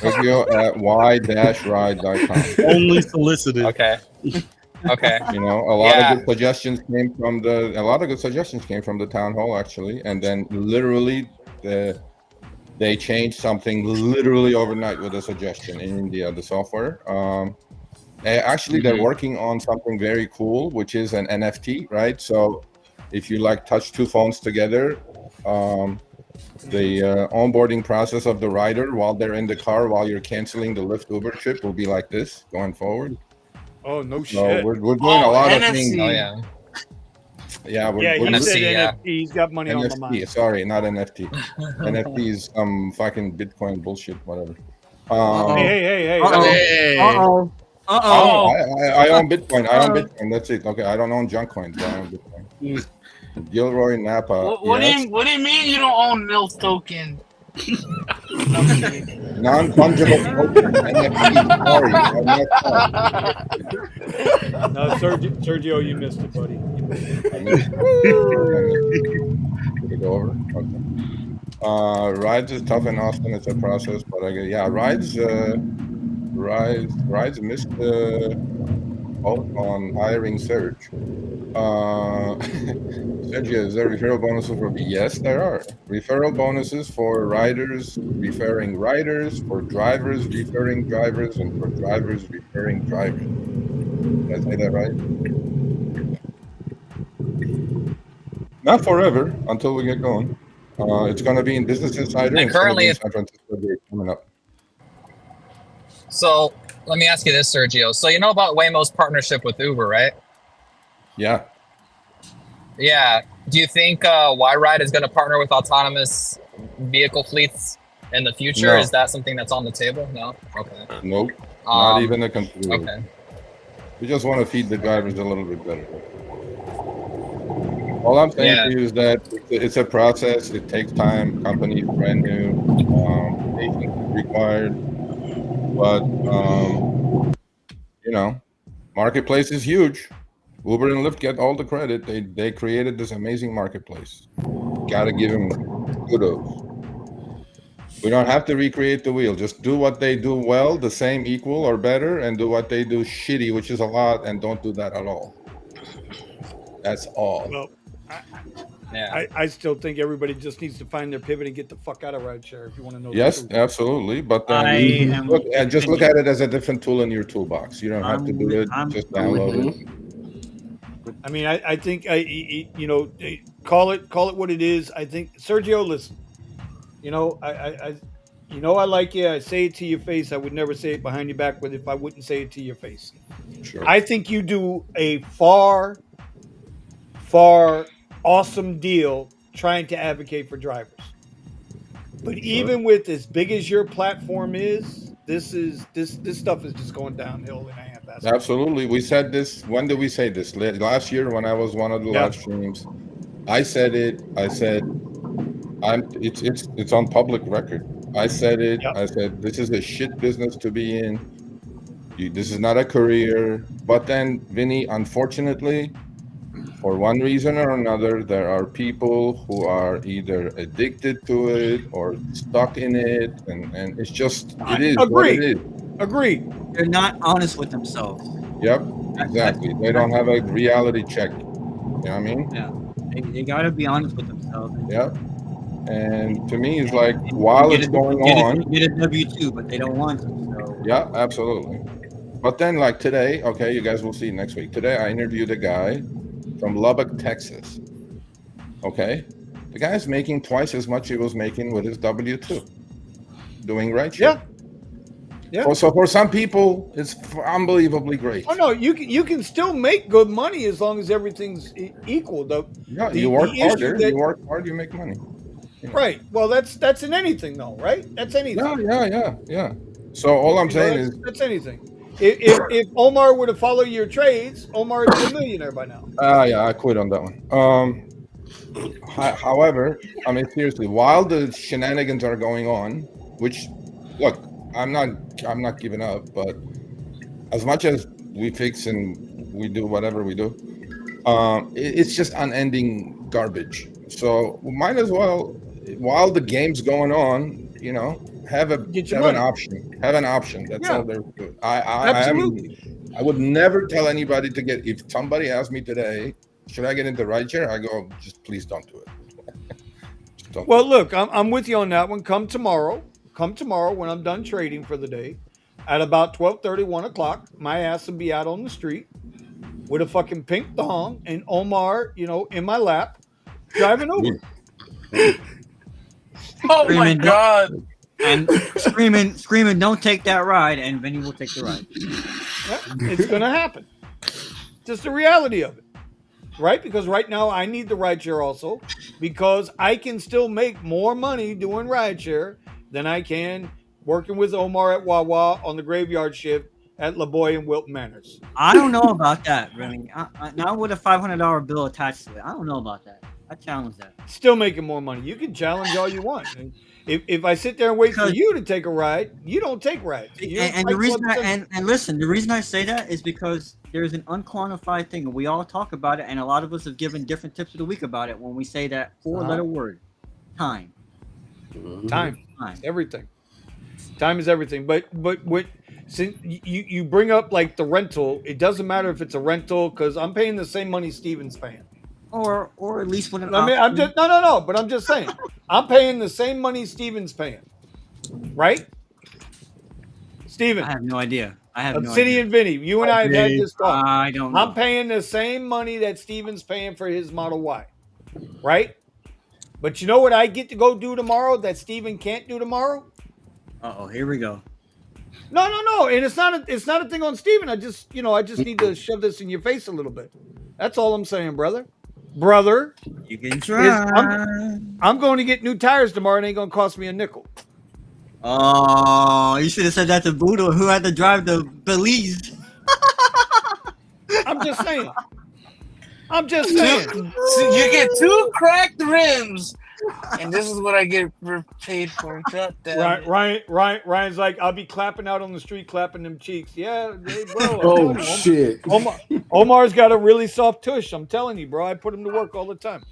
Sergio at y-ride.com. Only solicited. Okay. A lot of good suggestions came from the town hall actually, and then literally they changed something literally overnight with a suggestion in India, the software. They're working on something very cool, which is an NFT, right? So if you touch two phones together, the onboarding process of the rider while they're in the car, while you're canceling the Lyft Uber trip, will be like this going forward. Oh, no shit. So we're doing a lot of things. Oh, yeah. Yeah, he said NFT. He's got money on the mind. Sorry, not NFT. NFT is fucking Bitcoin bullshit, whatever. Hey. Oh, I own Bitcoin. I own Bitcoin. That's it. Okay, I don't own junk coins, but I own Bitcoin. Gilroy Napa. what Yes. do you mean you don't own MILF token? Non-fungible token. NFT. Sorry, I messed up. No, Sergio, you missed it, buddy. You missed it. I missed it. Did it go over? Okay. Rides is tough in Austin. It's a process, but rides missed the boat on hiring Serge. Sergio, is there referral bonuses for? Yes, there are referral bonuses for riders referring riders, for drivers referring drivers, and for drivers referring drivers. Did I say that right? Not forever, until we get going. It's going to be in Business Insider and currently in San Francisco Day coming up. So let me ask you this, Sergio. So you know about Waymo's partnership with Uber, right? Yeah. Yeah. Do you think Y-Ride is going to partner with autonomous vehicle fleets in the future? No. Is that something that's on the table? No? Okay. Nope. Not even a consideration. Okay. We just want to feed the drivers a little bit better. All I'm saying to you is that it's a process. It takes time. Company's brand new. Patience is required. But, marketplace is huge. Uber and Lyft get all the credit. They created this amazing marketplace. Got to give them kudos. We don't have to recreate the wheel. Just do what they do well, the same, equal, or better, and do what they do shitty, which is a lot, and don't do that at all. That's all. Well, I still think everybody just needs to find their pivot and get the fuck out of rideshare. If you want to know. Yes, absolutely. But then look at it as a different tool in your toolbox. You don't have to do it. Just download it. I mean, I think call it what it is. I think Sergio, listen. I like you. I say it to your face. I would never say it behind your back, but if I wouldn't say it to your face, sure. I think you do a far awesome deal trying to advocate for drivers. But even with as big as your platform is, this stuff is just going downhill in a handbasket. Absolutely. We said this. When did we say this? Last year when I was one of the live streams. I said it. I said it's on public record. I said it. Yep. I said this is a shit business to be in. This is not a career. But then, Vinny, unfortunately, for one reason or another, there are people who are either addicted to it or stuck in it, and it's just it is what it is. Agreed. They're not honest with themselves. Yep, exactly. They don't have a reality check. You know what I mean? Yeah, they got to be honest with themselves. Yep. And to me, it's like while it's going on, get a W-2, but they don't want to. So. Yeah, absolutely. But then, like today, okay, you guys will see next week. Today, I interviewed a guy from Lubbock, Texas. Okay, the guy's making twice as much he was making with his W-2, doing rideshare. Yeah. So for some people, it's unbelievably great. Oh no, you can still make good money as long as everything's equal. You work harder. You work hard, you make money. You know. Right. Well, that's in anything, though, right? That's anything. Yeah. So all I'm saying is that's anything. If Omar were to follow your trades, Omar would be a millionaire by now. Yeah, I quit on that one. However, I mean seriously, while the shenanigans are going on, which look, I'm not giving up, but as much as we fix and we do whatever we do, it's just unending garbage. So we might as well, while the game's going on, have an option. Have an option. That's all there is. I would never tell anybody to get. If somebody asked me today, should I get into rideshare? I go, just please don't do it. Look, I'm with you on that one. Come tomorrow when I'm done trading for the day, at about 12:30, 1 o'clock, my ass will be out on the street with a fucking pink thong and Omar, in my lap, driving over. Oh my God. And screaming, don't take that ride, and Vinny will take the ride. Yeah, it's going to happen. Just the reality of it, right? Because right now I need the rideshare also, because I can still make more money doing rideshare than I can working with Omar at Wawa on the graveyard shift at La Boy and Wilton Manors. I don't know about that, really. Not with a $500 bill attached to it. I don't know about that. I challenge that. Still making more money. You can challenge all you want. And if I sit there and wait for you to take a ride, you don't take rides. And the reason listen, the reason I say that is because there's an unquantified thing, and we all talk about it, and a lot of us have given different tips of the week about it when we say that four-letter word, time. Time, everything. Time is everything. But what? Since you bring up like the rental, it doesn't matter if it's a rental because I'm paying the same money Steven's paying. Or at least when I'm just no. But I'm just saying, I'm paying the same money Steven's paying, right? Steven, I have no idea. I have Obsidian Vinny, you and I have had this talk. I don't know. I'm paying the same money that Steven's paying for his Model Y, right? But you know what I get to go do tomorrow that Steven can't do tomorrow? Here we go. No, and it's not a thing on Steven. I just need to shove this in your face a little bit. That's all I'm saying, brother. You can try. I'm going to get new tires tomorrow. And it ain't going to cost me a nickel. Oh, you should have said that to Buddha, who had to drive the Belize. I'm just saying. So you get 2 cracked rims, and this is what I get paid for. Ryan's like, I'll be clapping out on the street, clapping them cheeks. Yeah, bro. Oh shit. Omar's got a really soft tush. I'm telling you, bro. I put him to work all the time.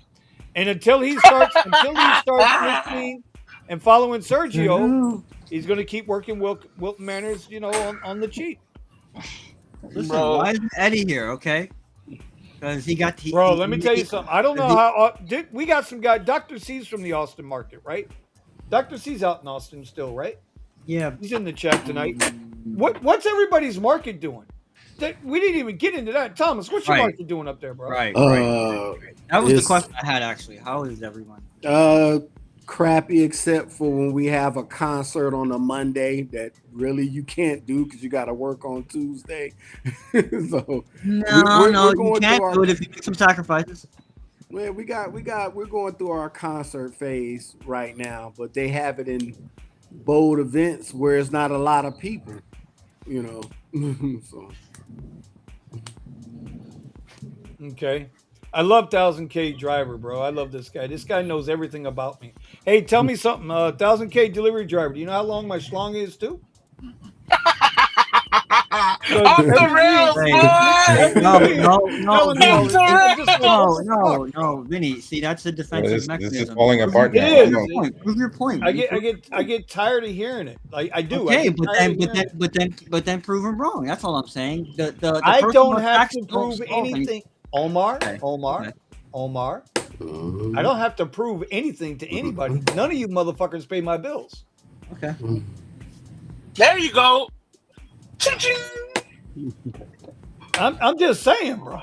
And until he starts listening and following Sergio, he's going to keep working Wilton Manors, on the cheap. Listen, why isn't Eddie here? Okay. Because he got let me tell you something. I don't know how we got some guy. Dr. C's from the Austin market, right? Dr. C's out in Austin still, right? Yeah, he's in the chat tonight. What's everybody's market doing? We didn't even get into that. Thomas, what's your market doing up there, bro? Right. That was the question I had actually. How is everyone? Crappy, except for when we have a concert on a Monday that really you can't do because you got to work on Tuesday. So you can't do it if you make some sacrifices. Well, we're going through our concert phase right now, but they have it in bold events where it's not a lot of people, So. Okay. I love 1000K driver, bro. I love this guy. This guy knows everything about me. Hey, tell me something. 1000K delivery driver. Do you know how long my schlong is too? Off the rails, No, Vinny. See, that's a defensive mechanism. This is falling apart now. It is. Prove your point. I get tired of hearing it. I do. Okay, but then prove him wrong. That's all I'm saying. I don't have to prove anything. Omar. I don't have to prove anything to anybody. None of you motherfuckers pay my bills. Okay. There you go. I'm just saying, bro.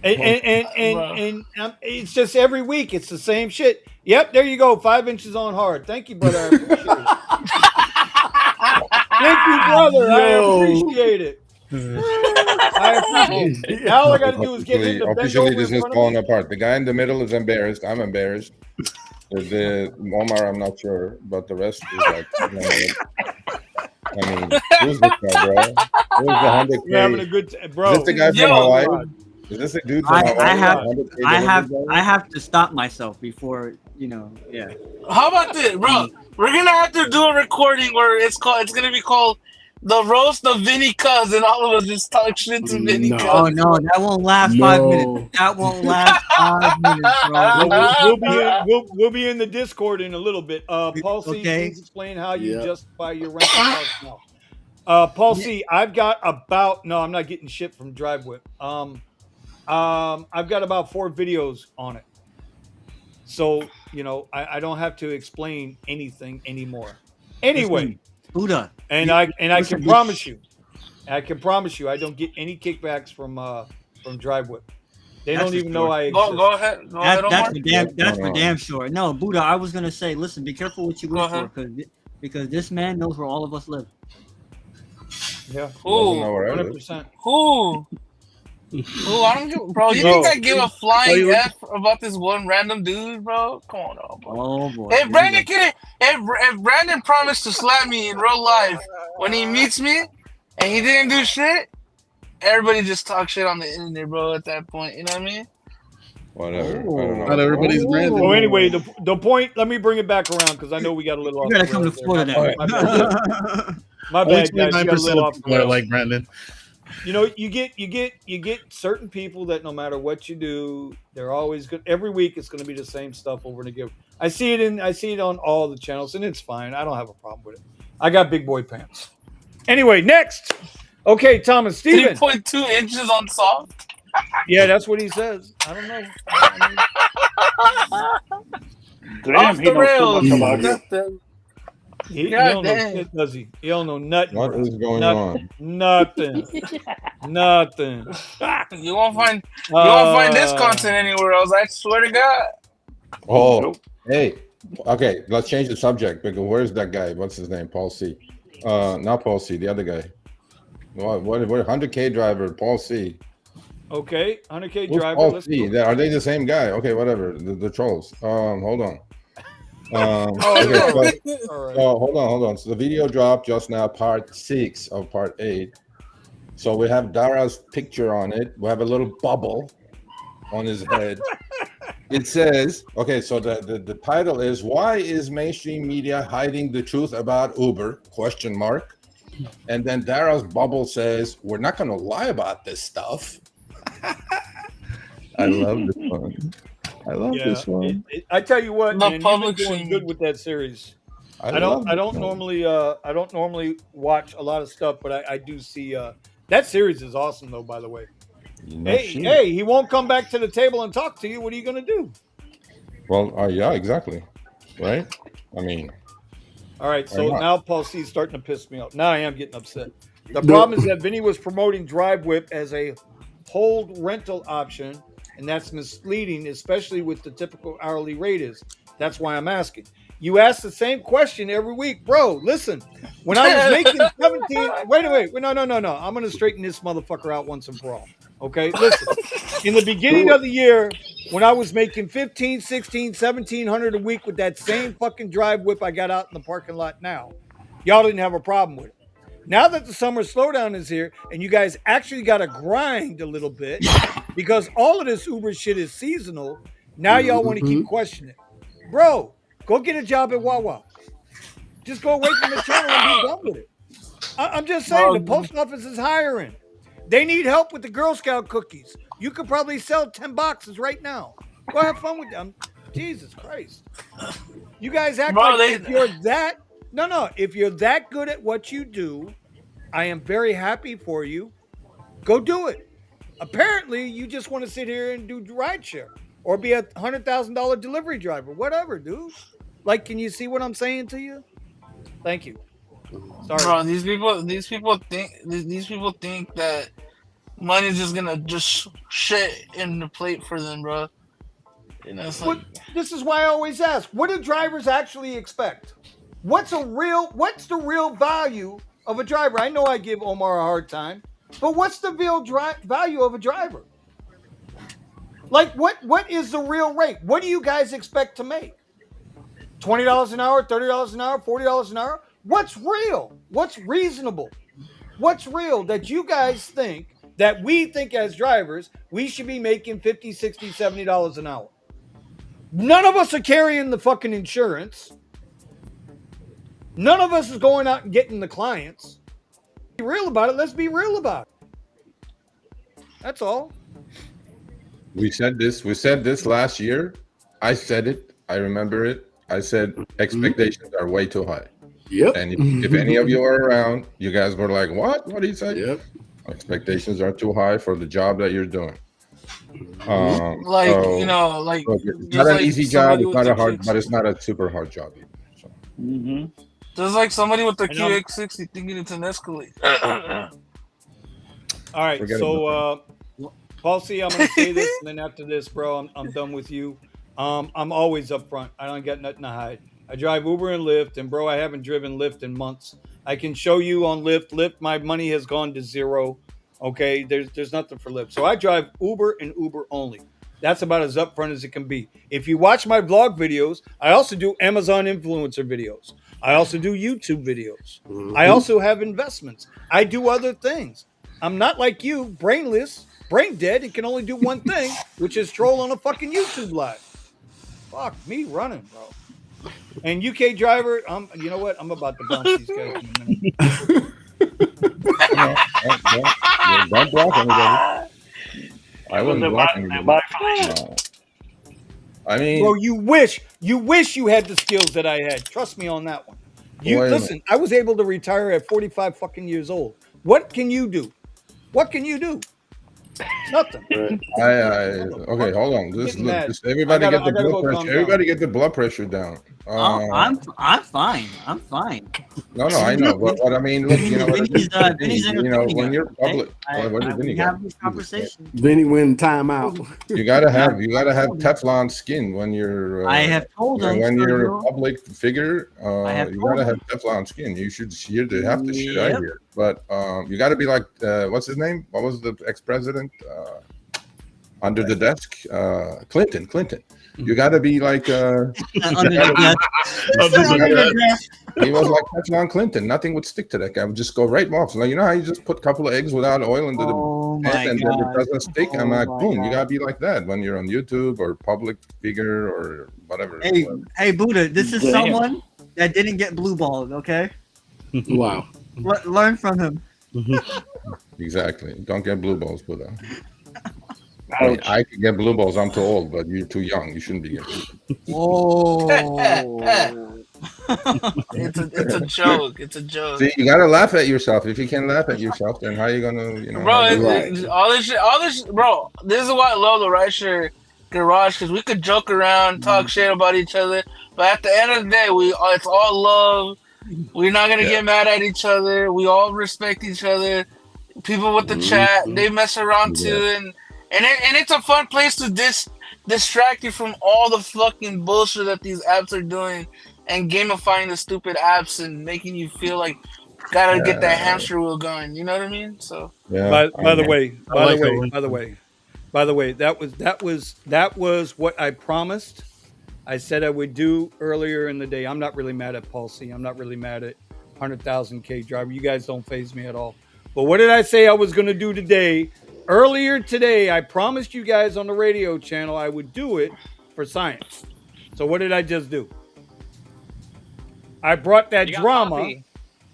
And it's just every week it's the same shit. Yep, there you go. 5 inches on hard. Thank you, brother. I appreciate it. Thank you, brother. I appreciate it. Now all I got to do is get him to bend officially over this is falling apart. The guy in the middle is embarrassed. I'm embarrassed. The Omar, I'm not sure, but the rest is like. I mean, who's this guy, bro? Who's the 100K? We're having a good bro. Is this the guy from Hawaii? Is this a dude from Hawaii? I have to stop myself before Yeah. How about this, bro? We're gonna have to do a recording where it's gonna be called The Roast of Vinny Cuz, and all of us just talk shit to Vinny Cuz. Oh no, that won't last 5 minutes. That won't last 5 minutes, bro. We'll be in the Discord in a little bit. Paul C, please explain how you justify your rental cost now. Paul C, I've got I'm not getting shit from DriveWhip. I've got about 4 videos on it. So, I don't have to explain anything anymore. Anyway, Buddha. And I can promise you, I don't get any kickbacks from DriveWhip. They don't even know I exist. Go ahead. That's for damn sure. No, Buddha, I was gonna say, listen, be careful what you wish for, because this man knows where all of us live. Yeah. Who? 100%. Who? I don't give, bro. You think I give a flying F about this one random dude, bro? Come on, bro. Oh boy. If Brandon promised to slap me in real life when he meets me, and he didn't do shit, everybody just talk shit on the internet, bro. At that point, you know what I mean? Whatever. I don't know. Not everybody's Brandon. Well, anyway, the point. Let me bring it back around because I know we got a little off. You gotta the come to rails there. Florida now. My Only bad, guys. You got a little 29% off of the people are rails. like Brandon. You know, you get certain people that no matter what you do, they're always good. Every week it's going to be the same stuff over and again. I see it on all the channels, and it's fine. I don't have a problem with it. I got big boy pants. Anyway, next. Okay, Thomas Steven. 3.2 inches on soft. Yeah, that's what he says. I don't know. Damn, Off he the knows too rails. much about you. Nothing. He God don't know damn. shit, does he? He don't know nothing. What bro. is going Nothing. on? Nothing. Nothing. You won't find this Uh, content anywhere else. I swear to God. Oh, Nope. hey. Okay, let's change the subject because where's that guy? What's his name? Paul C. Not Paul C. The other guy. What 100K driver? Paul C. Okay, 100K Who's driver. Paul Let's C? go. Are they the same guy? Okay, whatever. The trolls. Hold on. Oh, Okay, no. so, All right. hold on. So the video dropped just now, part 6 of part 8. So we have Dara's picture on it. We have a little bubble on his head. It says, okay, so the title is "Why is mainstream media hiding the truth about Uber?" ? And then Dara's bubble says, "We're not going to lie about this stuff." I love this one. I love this one. I tell you what, The man, public you've been doing shame. good with that series. I love don't this one. normally watch a lot of stuff, but I do see that series is awesome though. By the way, No hey, shit. hey, he won't come back to the table and talk to you. What are you gonna do? Well, yeah, exactly. Right? I mean, All right, Why so not? now Paul C is starting to piss me off. Now I am getting upset. The problem is that Vinny was promoting Drive Whip as a hold rental option, and that's misleading, especially with the typical hourly rate is. That's why I'm asking. You ask the same question every week, bro. Listen, when I was making 17, wait. No. I'm going to straighten this motherfucker out once and for all. Okay, listen. In the beginning of the year, when I was making 15, 16, 1700 a week with that same fucking Drive Whip I got out in the parking lot now, y'all didn't have a problem with it. Now that the summer slowdown is here and you guys actually got to grind a little bit because all of this Uber shit is seasonal, now y'all want to keep questioning. Bro, go get a job at Wawa. Just go away from the channel and be done with it. I'm just saying, the post office is hiring. They need help with the Girl Scout cookies. You could probably sell 10 boxes right now. Go have fun with them. Jesus Christ. You guys act Bro, like if you're that, if you're that good at what you do, I am very happy for you. Go do it. Apparently, you just want to sit here and do rideshare or be a $100,000 delivery driver, whatever, dude. Like, can you see what I'm saying to you? Thank you. Sorry. Bro, these people think that money's just gonna just shit in the plate for them, bro. You know, it's like, this is why I always ask: what do drivers actually expect? What's the real value of a driver? I know I give Omar a hard time, but what's the real value of a driver? Like, what is the real rate? What do you guys expect to make? $20 an hour, $30 an hour, $40 an hour? What's real? What's reasonable? What's real that you guys think that we think as drivers we should be making $50, $60, $70 an hour? None of us are carrying the fucking insurance. None of us is going out and getting the clients. Be real about it. Let's be real about it. That's all. We said this last year. I said it. I remember it. I said expectations are way too high. Yep. And if any of you are around, you guys were like, "What? What did he say?" Yep. Expectations are too high for the job that you're doing. like so- you know, like Look, it's just not an like easy job. somebody It's with not the a hard, QX but it's not a super hard job either. So. Mm-hmm. Just like somebody with the And I'm- QX60 thinking it's an Escalade. All right. Forget So, Paul C, I'm going to say this, and then after this, bro, I'm done with you. I'm always up front. I don't got nothing to hide. I drive Uber and Lyft, and bro, I haven't driven Lyft in months. I can show you on Lyft, my money has gone to zero. Okay, there's nothing for Lyft. So I drive Uber and Uber only. That's about as upfront as it can be. If you watch my vlog videos, I also do Amazon influencer videos. I also do YouTube videos. Mhm. I also have investments. I do other things. I'm not like you, brainless, brain dead, and can only do one thing, which is troll on a fucking YouTube live. Fuck me running, bro. And UK driver, you know what? I'm about to bounce these guys in a minute. Don't block anybody. I wouldn't block anybody. No. I mean, bro, you wish you had the skills that I had. Trust me on that one. You listen. I was able to retire at 45 fucking years old. What can you do? What can you do? Nothing. Okay, hold on. Just everybody get the blood pressure. Everybody get the blood pressure down. I'm fine. I'm fine. No, I know. What I mean, look, you know, when you're public, we have this conversation. Vinny went timeout. You gotta have Teflon skin when you're. I have told them when you're a public figure. You gotta have Teflon skin. You should have to shit out here. But you gotta be like what's his name? What was the ex-president? Under the desk, Clinton. You got to be like. He was like Teflon Clinton. Nothing would stick to that guy. I would just go right off. So, you know how you just put a couple of eggs without oil into the pan and then it doesn't stick? I'm like, boom. You got to be like that when you're on YouTube or public figure or whatever. Hey, Buddha, this is someone that didn't get blue balled, okay? Wow. Learn from him. Exactly. Don't get blue balls, Buddha. I could get blue balls. I'm too old, but you're too young. You shouldn't be getting. Whoa! It's a joke. It's a joke. See, you gotta laugh at yourself. If you can't laugh at yourself, then how are you gonna, Bro, all this shit, bro. This is why I love the Rideshare garage, because we could joke around, talk shit about each other, but at the end of the day, it's all love. We're not gonna get mad at each other. We all respect each other. People with the chat, they mess around too, and it's a fun place to distract you from all the fucking bullshit that these apps are doing and gamifying the stupid apps and making you feel like gotta get that hamster wheel going. You know what I mean? So by the way, that was what I promised. I said I would do earlier in the day. I'm not really mad at Paul C. I'm not really mad at 100,000K driver. You guys don't faze me at all. But what did I say I was going to do today? Earlier today, I promised you guys on the radio channel I would do it for science. So what did I just do? I brought that drama,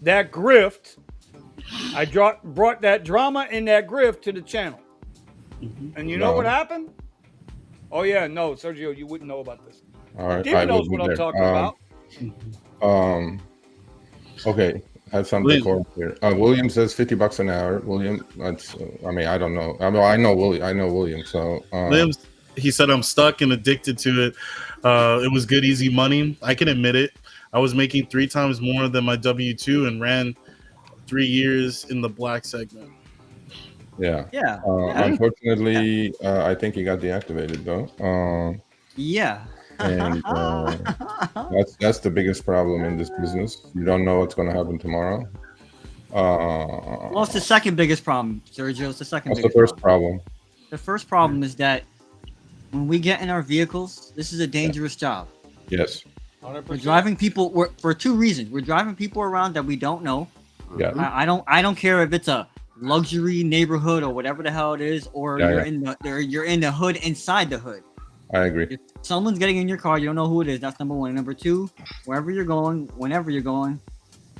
that grift. I brought that drama and that grift to the channel. And you know what happened? Oh, yeah, no, Sergio, you wouldn't know about this. All right, David knows what I'm talking about. Okay. Have some decor here. William says $50 an hour. William, that's. I mean, I don't know. I know William. So William, he said I'm stuck and addicted to it. It was good, easy money. I can admit it. I was making 3 times more than my W-2 and ran 3 years in the black segment. Yeah. Unfortunately, I think he got deactivated though. And that's the biggest problem in this business. You don't know what's going to happen tomorrow. Well, it's the second biggest problem, Sergio. It's the second. What's the first problem? The first problem is that when we get in our vehicles, this is a dangerous job. Yes. 100%. We're driving people for 2 reasons. We're driving people around that we don't know. Yeah. I don't care if it's a luxury neighborhood or whatever the hell it is, or you're in the hood inside the hood. I agree. If someone's getting in your car, you don't know who it is. That's number one. Number two, wherever you're going, whenever you're going,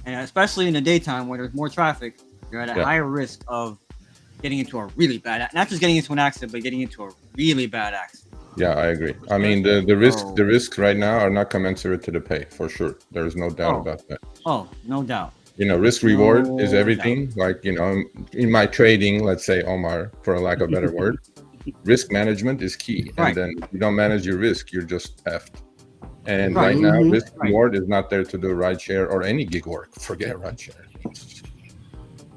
and especially in the daytime where there's more traffic, you're at a higher risk of getting into a really bad, not just getting into an accident, but getting into a really bad accident. Yeah, I agree. I mean, the risks right now are not commensurate to the pay, for sure. There is no doubt about that. Oh, no doubt. You know, risk reward is everything. Like, you know, in my trading, let's say, Omar, for a lack of a better word, risk management is key. And then if you don't manage your risk, you're just effed. And right now, risk reward is not there to do rideshare or any gig work. Forget rideshare.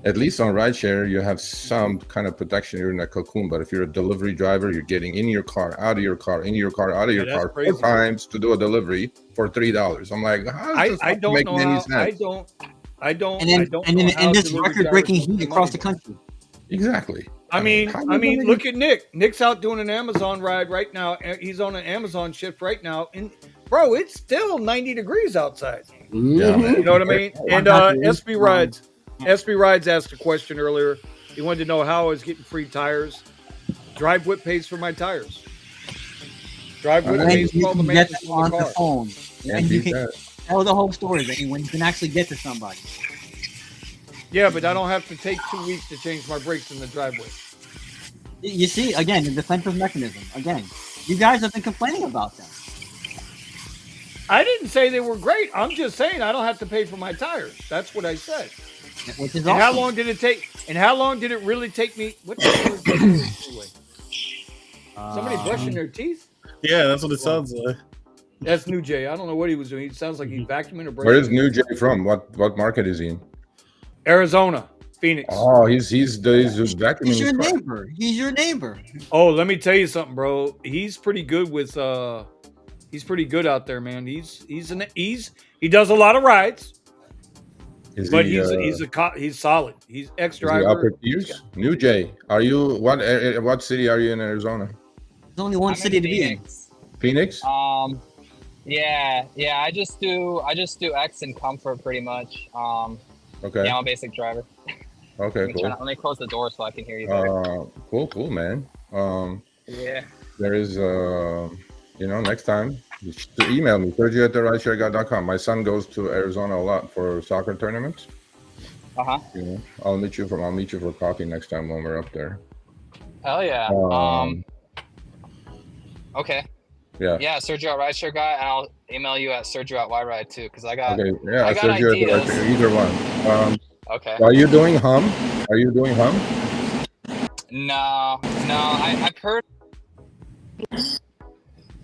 At least on rideshare, you have some kind of protection. You're in a cocoon. But if you're a delivery driver, you're getting in your car, out of your car, in your car, out of your car 4 times to do a delivery for $3. I'm like, how does this make any sense? I don't. And in this record-breaking heat across the country. Exactly. I mean, look at Nick. Nick's out doing an Amazon ride right now. He's on an Amazon shift right now, and bro, it's still 90 degrees outside. Yeah, man. You know what I mean? And SB Rides asked a question earlier. He wanted to know how I was getting free tires. Drive Whip pays for my tires. Drive Whip pays for all the maintenance on the car. Phone. And you can tell the whole story, when you can actually get to somebody. Yeah, but I don't have to take 2 weeks to change my brakes in the driveway. You see, again, the defensive mechanism. Again, you guys have been complaining about that. I didn't say they were great. I'm just saying I don't have to pay for my tires. That's what I said. Which is and awesome. How long did it take? And how long did it really take me? What the hell is that anyway? Somebody brushing their teeth? Yeah, that's what it sounds like. That's New Jay. I don't know what he was doing. He sounds like he's vacuuming or brushing. Where is New Jay from? What market is he in? Arizona, Phoenix. Oh, he's vacuuming. He's your neighbor. He's your neighbor. Oh, let me tell you something, bro. He's pretty good with he's pretty good out there, man. He does a lot of rides. He's solid. He's ex-driver. New Jay, are you what city are you in Arizona? There's only one city to be in. Phoenix? Yeah. I just do X and comfort pretty much. Okay. Yeah, I'm a basic driver. Okay, cool. Let me close the door so I can hear you better. Cool, man. Yeah. There is next time just email me, Sergio@rideshareguy.com. My son goes to Arizona a lot for soccer tournaments. I'll meet you for coffee next time when we're up there. Hell yeah. Okay. Yeah, Sergio Rideshare Guy, and I'll email you at Sergio@yride too, because I got Sergio ideas. Either one. Okay. Are you doing hum? No. I've heard.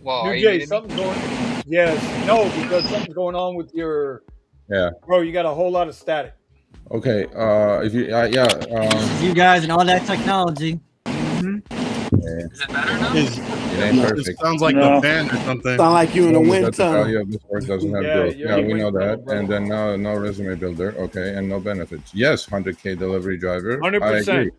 Well, New Jay, something's going. Yes, no, because something's going on with your. Yeah. Bro, you got a whole lot of static. Okay. If you you guys and all that technology. Is it better now? It ain't perfect. It sounds like a fan or something. Sound like you in a wind tunnel. Doesn't have growth. Yeah, we know that. And then no resume builder. Okay, and no benefits. Yes, 100K delivery driver. 100%. I agree.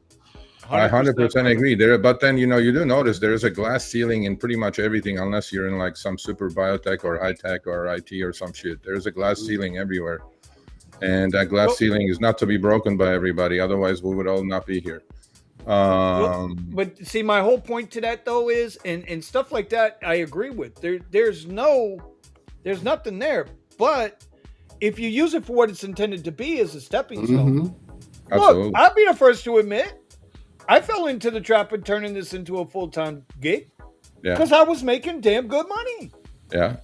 100% agree. But then you do notice there is a glass ceiling in pretty much everything, unless you're in like some super biotech or high tech or IT or some shit. There's a glass ceiling everywhere, and that glass ceiling is not to be broken by everybody. Otherwise, we would all not be here. But see, my whole point to that though is, and stuff like that, I agree with. There's nothing there. But if you use it for what it's intended to be, as a stepping stone, look, I'll be the first to admit, I fell into the trap of turning this into a full-time gig. Yeah. Because I was making damn good money. Yeah.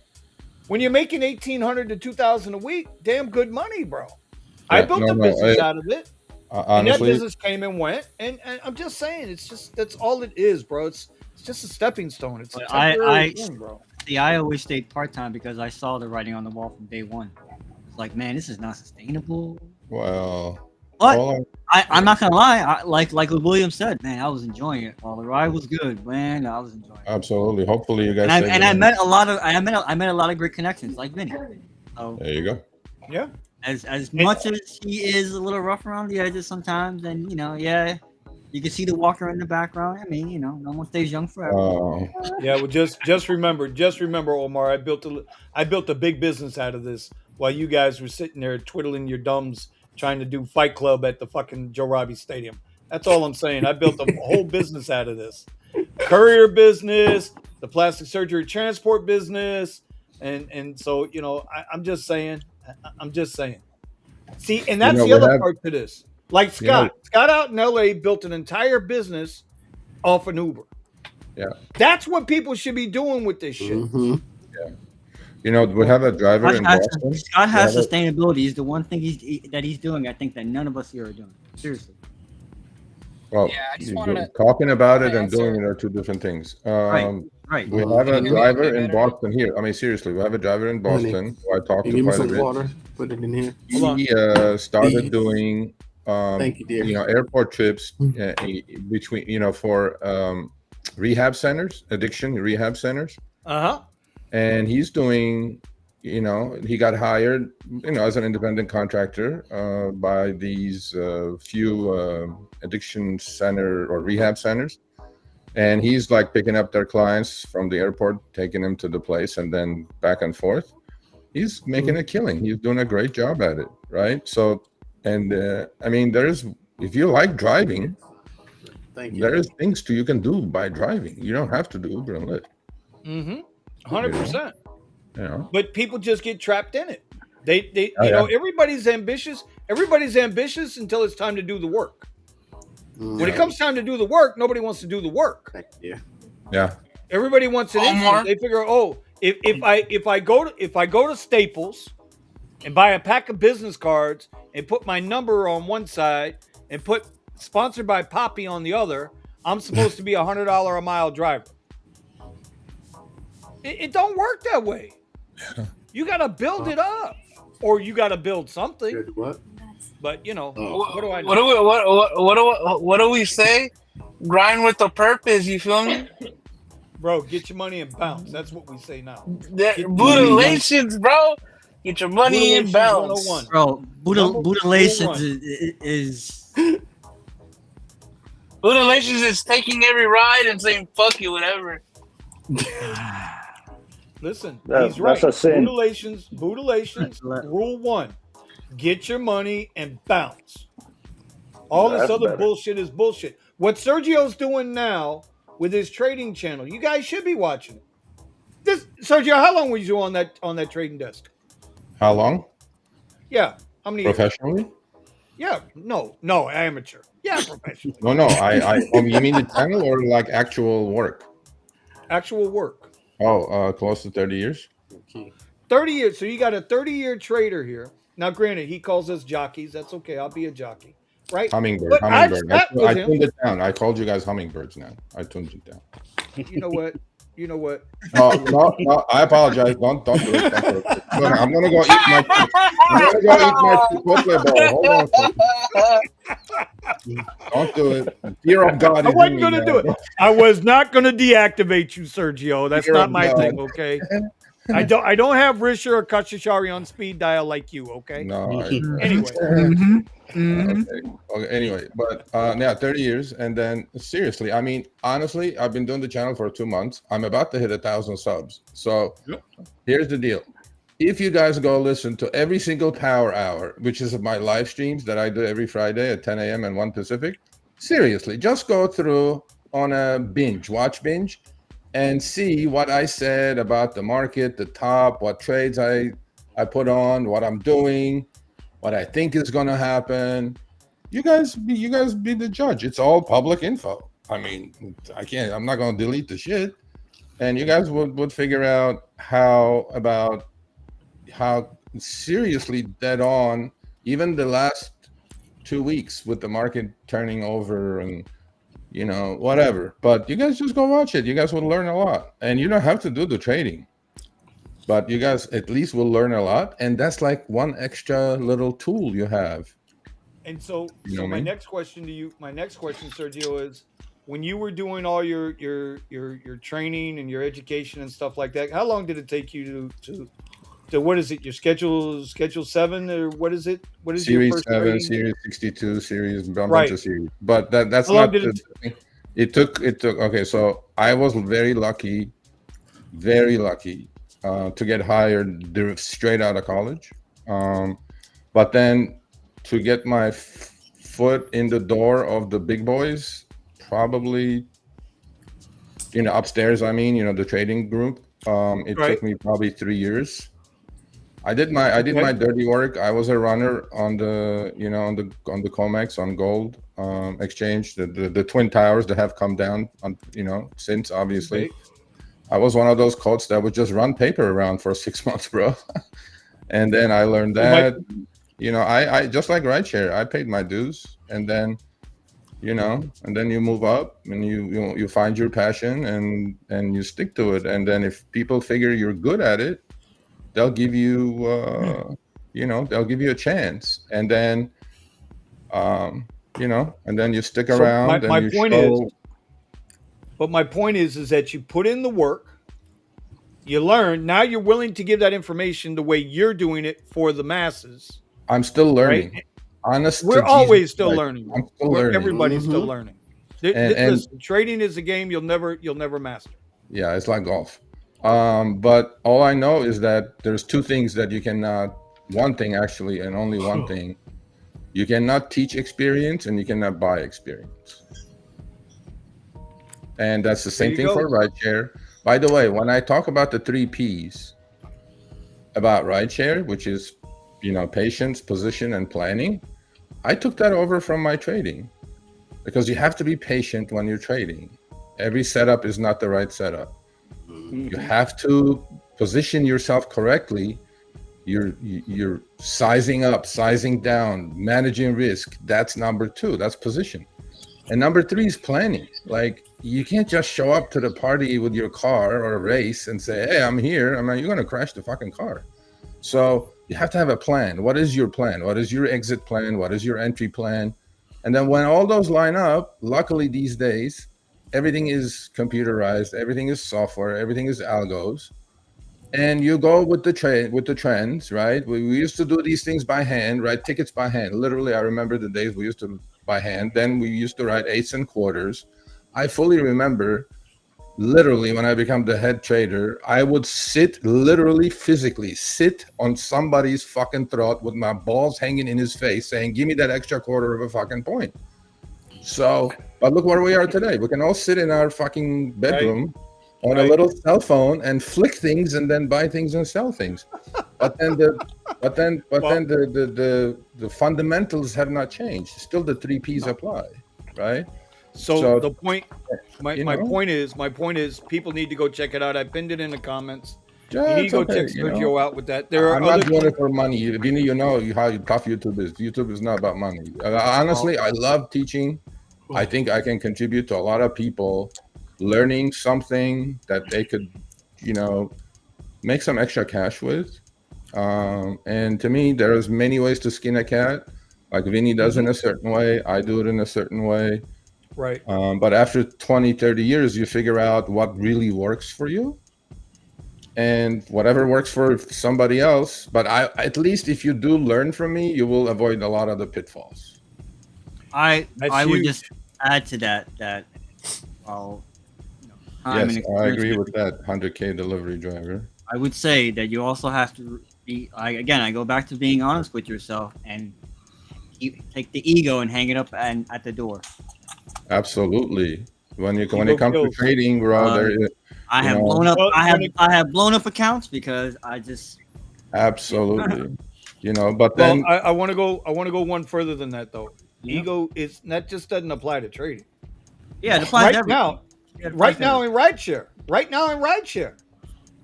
When you're making $1,800 to $2,000 a week, damn good money, bro. Yeah, I built a business out of it. Honestly, and that business came and went, and I'm just saying, that's all it is, bro. It's just a stepping stone. It's a temporary thing, bro. See, I always stayed part-time because I saw the writing on the wall from day one. It's like, man, this is not sustainable. Well, but I'm not gonna lie. Like William said, man, I was enjoying it. While the ride was good, man, I was enjoying it. Absolutely. Hopefully, you guys. I met a lot of great connections, like Vinny. So, there you go. Yeah. As much as he is a little rough around the edges sometimes, and you can see the walker in the background. I mean, no one stays young forever. Yeah, well, just remember, Omar, I built a big business out of this while you guys were sitting there twiddling your thumbs trying to do Fight Club at the fucking Joe Robbie Stadium. That's all I'm saying. I built a whole business out of this. Courier business, the plastic surgery transport business, and so I'm just saying. See, and that's the other part to this. Like Scott out in LA built an entire business off an Uber. Yeah, that's what people should be doing with this shit. Mm-hmm. Yeah, we have a driver in Boston. Scott has sustainability. He's the one thing he's doing. I think that none of us here are doing. Seriously. Well, talking about it and doing it are two different things. Right. We have a driver in Boston here. I mean, seriously, we have a driver in Boston who I talked to quite a bit. Water. Put it in here. He started doing, thank you, dear. Airport trips between, for rehab centers, addiction rehab centers. Uh-huh. And he's doing he got hired, as an independent contractor by these few addiction center or rehab centers. And he's like picking up their clients from the airport, taking them to the place, and then back and forth. He's making a killing. He's doing a great job at it, right? So, and I mean, if you like driving, there's things you can do by driving. You don't have to do Uber and Lyft. 100%. Yeah. But people just get trapped in it. They everybody's ambitious. Everybody's ambitious until it's time to do the work. When it comes time to do the work, nobody wants to do the work. Yeah. Everybody wants an instant. They figure, if I go to Staples and buy a pack of business cards and put my number on one side and put sponsored by Poppy on the other, I'm supposed to be $100 a mile driver. It don't work that way. You got to build it up, or you got to build something. What? But what do I know? What do we say? Grind with a purpose. You feel me? Bro, get your money and bounce. That's what we say now. Bootalations, bro. Get your money and bounce. 101. Bro, bootalations is Bootalations is taking every ride and saying fuck you, whatever. Listen, That's he's right. a sin. Bootalations, rule 1. Get your money and bounce. All this other bullshit is bullshit. What Sergio's doing now with his trading channel, you guys should be watching it. Sergio, how long were you on that trading desk? How long? Yeah. How many professionally? Years? Yeah. No, amateur. Yeah, professionally. No. You mean the channel or like actual work? Actual work. Oh, close to 30 years. 30 years. So you got a 30-year trader here. Now, granted, he calls us jockeys. That's okay. I'll be a jockey. Right? Hummingbird. I tuned it down. I called you guys hummingbirds now. I tuned it down. You know what? No, I apologize. Don't do it. I'm gonna go eat my Chipotle ball. Hold on a second. Don't do it. Fear of God. I wasn't gonna do it. I was not gonna deactivate you, Sergio. That's not my thing, okay? I don't have Risher or Kashishari on speed dial like you, okay? No. Anyway. Okay. Anyway, but 30 years, and then seriously, I mean, honestly, I've been doing the channel for 2 months. I'm about to hit 1,000 subs. So here's the deal: if you guys go listen to every single Power Hour, which is my live streams that I do every Friday at 10 a.m. and 1 Pacific, seriously, just go through on a watch binge, and see what I said about the market, the top, what trades I put on, what I'm doing, what I think is going to happen. You guys be the judge. It's all public info. I mean, I'm not going to delete the shit. And you guys would figure out how seriously dead on, even the last 2 weeks with the market turning over and, whatever. But you guys just go watch it. You guys will learn a lot. And you don't have to do the trading. But you guys at least will learn a lot. And that's like one extra little tool you have. And so my next question, Sergio, is when you were doing all your training and your education and stuff like that, how long did it take you to what is it? Your schedule 7 or what is it? What is Series your first 7, training? Series 62, Series bunch Right. of series. But that's How long not did the thing. It took okay, so I was very lucky to get hired straight out of college. But then to get my foot in the door of the big boys, probably upstairs, the trading group, it took me probably 3 years. I did my dirty work. I was a runner on the on the Comex on gold exchange, the twin towers that have come down on since, obviously. Okay. I was one of those coats that would just run paper around for 6 months, bro. And then I learned that I just like Rideshare, I paid my dues, and then and then you move up and you find your passion and you stick to it. And then if people figure you're good at it, they'll give you they'll give you a chance. And then and then you stick around. My point is that you put in the work You learn. Now you're willing to give that information the way you're doing it for the masses. I'm still learning. Right? Honest We're to always Jesus, still like, learning. I'm still learning. Everybody's still learning. And Listen, trading is a game you'll never master. Yeah, it's like golf. But all I know is that there's two things that you cannot. One thing actually, and only one thing. You cannot teach experience, and you cannot buy experience. And that's the same thing for rideshare. By the way, when I talk about the 3 Ps about rideshare, which is, patience, position, and planning, I took that over from my trading, because you have to be patient when you're trading. Every setup is not the right setup. You have to position yourself correctly. You're sizing up, sizing down, managing risk. That's number 2. That's position. And number 3 is planning. Like, you can't just show up to the party with your car or a race and say, hey, I'm here. I mean, you're going to crash the fucking car. So you have to have a plan. What is your plan? What is your exit plan? What is your entry plan? And then when all those line up, luckily these days, everything is computerized, everything is software, everything is algos. And you go with the trends, right? We used to do these things by hand, write tickets by hand. Literally, I remember the days we used to by hand. Then we used to write eighths and quarters. I fully remember, literally, when I became the head trader, I would literally physically sit on somebody's fucking throat with my balls hanging in his face saying, give me that extra quarter of a fucking point. So, but look where we are today. We can all sit in our fucking bedroom on a little cell phone and flick things and then buy things and sell things. But then the fundamentals have not changed. Still the 3 Ps apply, right? So the point, my point is, people need to go check it out. I pinned it in the comments. Yeah, you need to go check Sergio out with that. I'm not doing it for money. Vinny, you know how tough YouTube is. YouTube is not about money. Honestly, I love teaching. I think I can contribute to a lot of people learning something that they could, make some extra cash with. And to me, there's many ways to skin a cat. Like Vinny does in a certain way. I do it in a certain way. Right. But after 20, 30 years, you figure out what really works for you. And whatever works for somebody else. But at least if you do learn from me, you will avoid a lot of the pitfalls. I would just add to that well, yes, I agree with that 100K delivery driver. I would say that you also have to be, I go back to being honest with yourself and take the ego and hang it up at the door. Absolutely. When it comes to trading, we're all there. I have blown up. I have blown up accounts because I just absolutely. But then I want to go one further than that though. Ego is not just doesn't apply to trading. Yeah, it applies right now in rideshare.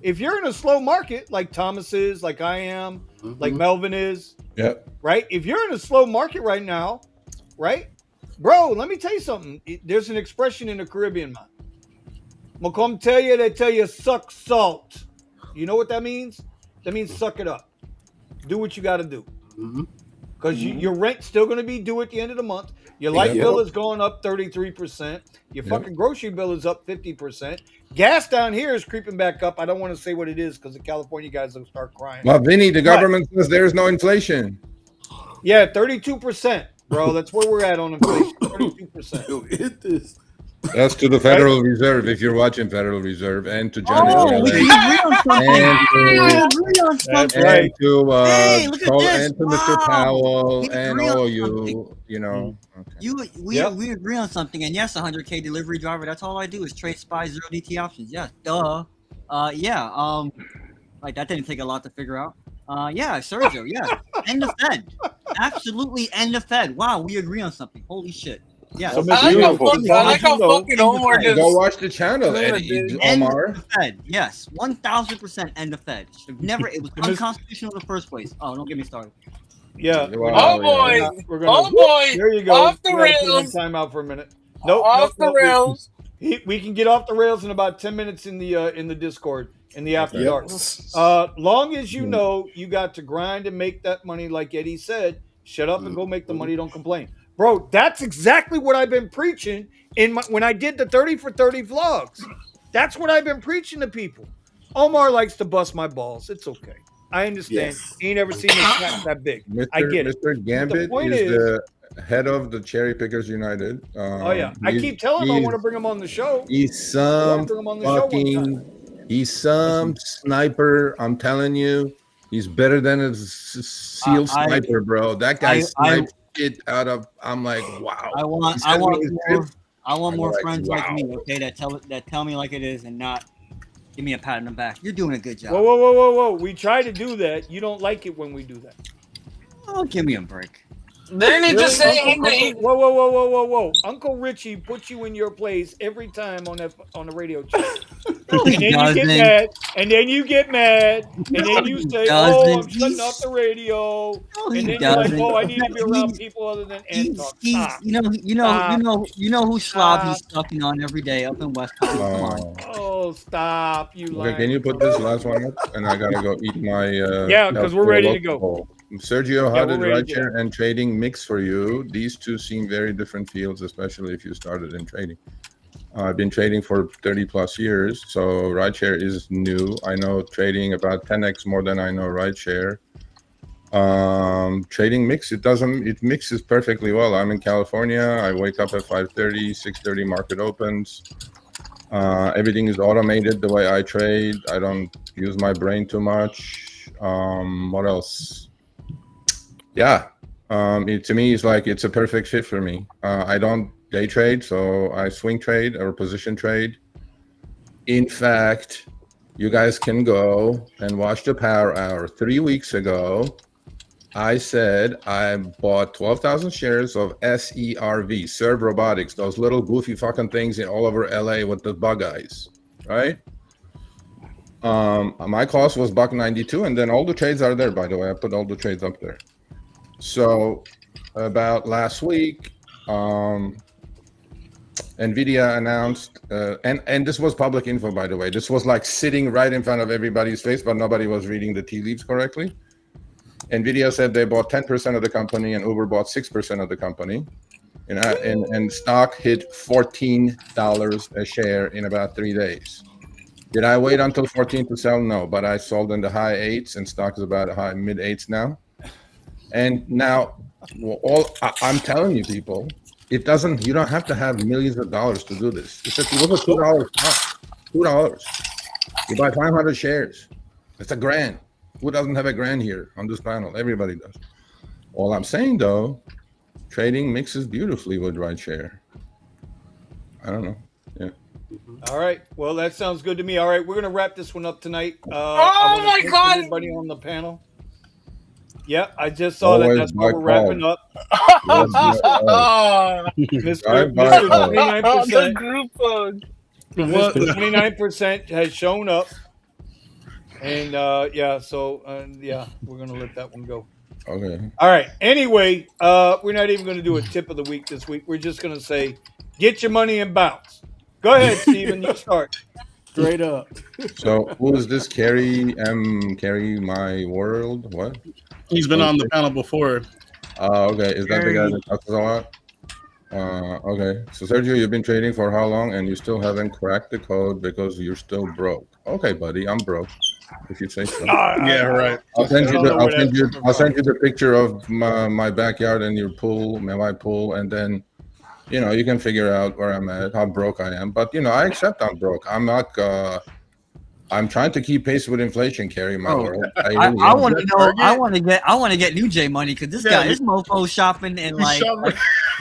If you're in a slow market like Thomas is, like I am, like Melvin is, right? If you're in a slow market right now, right, bro, let me tell you something. There's an expression in the Caribbean, man. Macomb they tell you suck salt. You know what that means? That means suck it up. Do what you got to do. Because your rent's still going to be due at the end of the month. Your light bill is going up 33%. Your fucking grocery bill is up 50%. Gas down here is creeping back up. I don't want to say what it is because the California guys will start crying. Well, Vinny, the government says there's no inflation. Yeah, 32%, bro. That's where we're at on inflation. 32%. Hit this. That's to the Federal Reserve, if you're watching Federal Reserve, and to Johnny we agree on something. And to Mr. Powell and all you, We agree on something, and yes, 100K delivery driver. That's all I do is trade SPY 0 DT options. Yes, duh. Like that didn't take a lot to figure out. Sergio. Yeah, end the Fed. Absolutely, end the Fed. Wow, we agree on something. Holy shit. Yeah, so I like how fucking Omar just go watch the channel, Eddie, Omar. The Fed, yes, 1000% end the Fed. It was unconstitutional in the first place. Oh, don't get me started. Yeah. Boy. There you go. Off the rails. Time out for a minute. Nope. Off the rails. We can get off the rails in about 10 minutes in the Discord in the after dark. Long as you know you got to grind and make that money, like Eddie said. Shut up and go make the money. Don't complain. Bro, that's exactly what I've been preaching when I did the 30 for 30 vlogs. That's what I've been preaching to people. Omar likes to bust my balls. It's okay. I understand. Yes. He ain't ever seen me snap that big. I get it. Mr. Gambit point is is- the head of the Cherry Pickers United. Oh yeah, I keep telling him I want to bring him on the show. He's I some wanna bring him on the show one fucking. He's some sniper. I'm telling you, he's better than a SEAL sniper, bro. That guy sniped it out of. I'm like, wow. I want more friends like me, okay, that tell me like it is and not give me a pat on the back. You're doing a good job. Whoa. We try to do that. You don't like it when we do that. Oh, give me a break. Didn't he just say Whoa. Uncle Richie puts you in your place every time on the radio chat. No, And then you get mad, and then you say, "Oh, I'm shutting off the radio." No, and he then you're like, doesn't. "Oh, I need to be around people other than Ant Talk." Stop. You know who slob he's sucking on every day up in West Coast. Come on. Oh, stop! You Okay, lying. can you put this last one up? And I gotta go eat my. Yeah, because we're ready to go. bowl. Sergio, how did we're ready to rideshare and trading mix for you? These two seem very different fields, especially if you started in trading. I've been trading for 30 plus years, so rideshare is new. I know trading about 10x more than I know rideshare. Trading mix, it mixes perfectly well. I'm in California. I wake up at 5:30, 6:30 market opens. Everything is automated the way I trade. I don't use my brain too much. What else? Yeah, to me, it's a perfect fit for me. I don't day trade, so I swing trade or position trade. In fact, you guys can go and watch the Power Hour. 3 weeks ago, I said I bought 12,000 shares of SERV, Serve Robotics, those little goofy fucking things in all over LA with the bug eyes, right? My cost was $1.92, and then all the trades are there, by the way. I put all the trades up there. So about last week, NVIDIA announced, and this was public info, by the way. This was like sitting right in front of everybody's face, but nobody was reading the tea leaves correctly. NVIDIA said they bought 10% of the company and Uber bought 6% of the company. And stock hit $14 a share in about 3 days. Did I wait until 14 to sell? No, but I sold in the high 8s and stock is about high mid 8s now. And now, I'm telling you, people, you don't have to have millions of dollars to do this. It's just look at $2 stock. $2. You buy 500 shares. It's $1,000. Who doesn't have $1,000 here on this panel? Everybody does. All I'm saying, though, trading mixes beautifully with rideshare. I don't know. Yeah. All right. Well, that sounds good to me. All right, we're gonna wrap this one up tonight. Oh my God! Everybody on the panel. Yeah, I just saw that. That's why we're wrapping up. Mr. 29%. The group hug. Mr. 29% has shown up, and we're gonna let that one go. Okay. All right. Anyway, we're not even gonna do a tip of the week this week. We're just gonna say, get your money and bounce. Go ahead, Steven. You start. Straight up. So who is this? Carry my world? What? He's been on the panel before. Okay. Is that the guy that talks a lot? Okay. So Sergio, you've been trading for how long, and you still haven't cracked the code because you're still broke? Okay, buddy, I'm broke. If you say so. Yeah, right. I'll send you the picture of my backyard and your pool, my pool, and then you can figure out where I'm at, how broke I am. But I accept I'm broke. I'm not. I'm trying to keep pace with inflation, Carry my world. I want to know. I want to get New Jay money because this mofo shopping and like.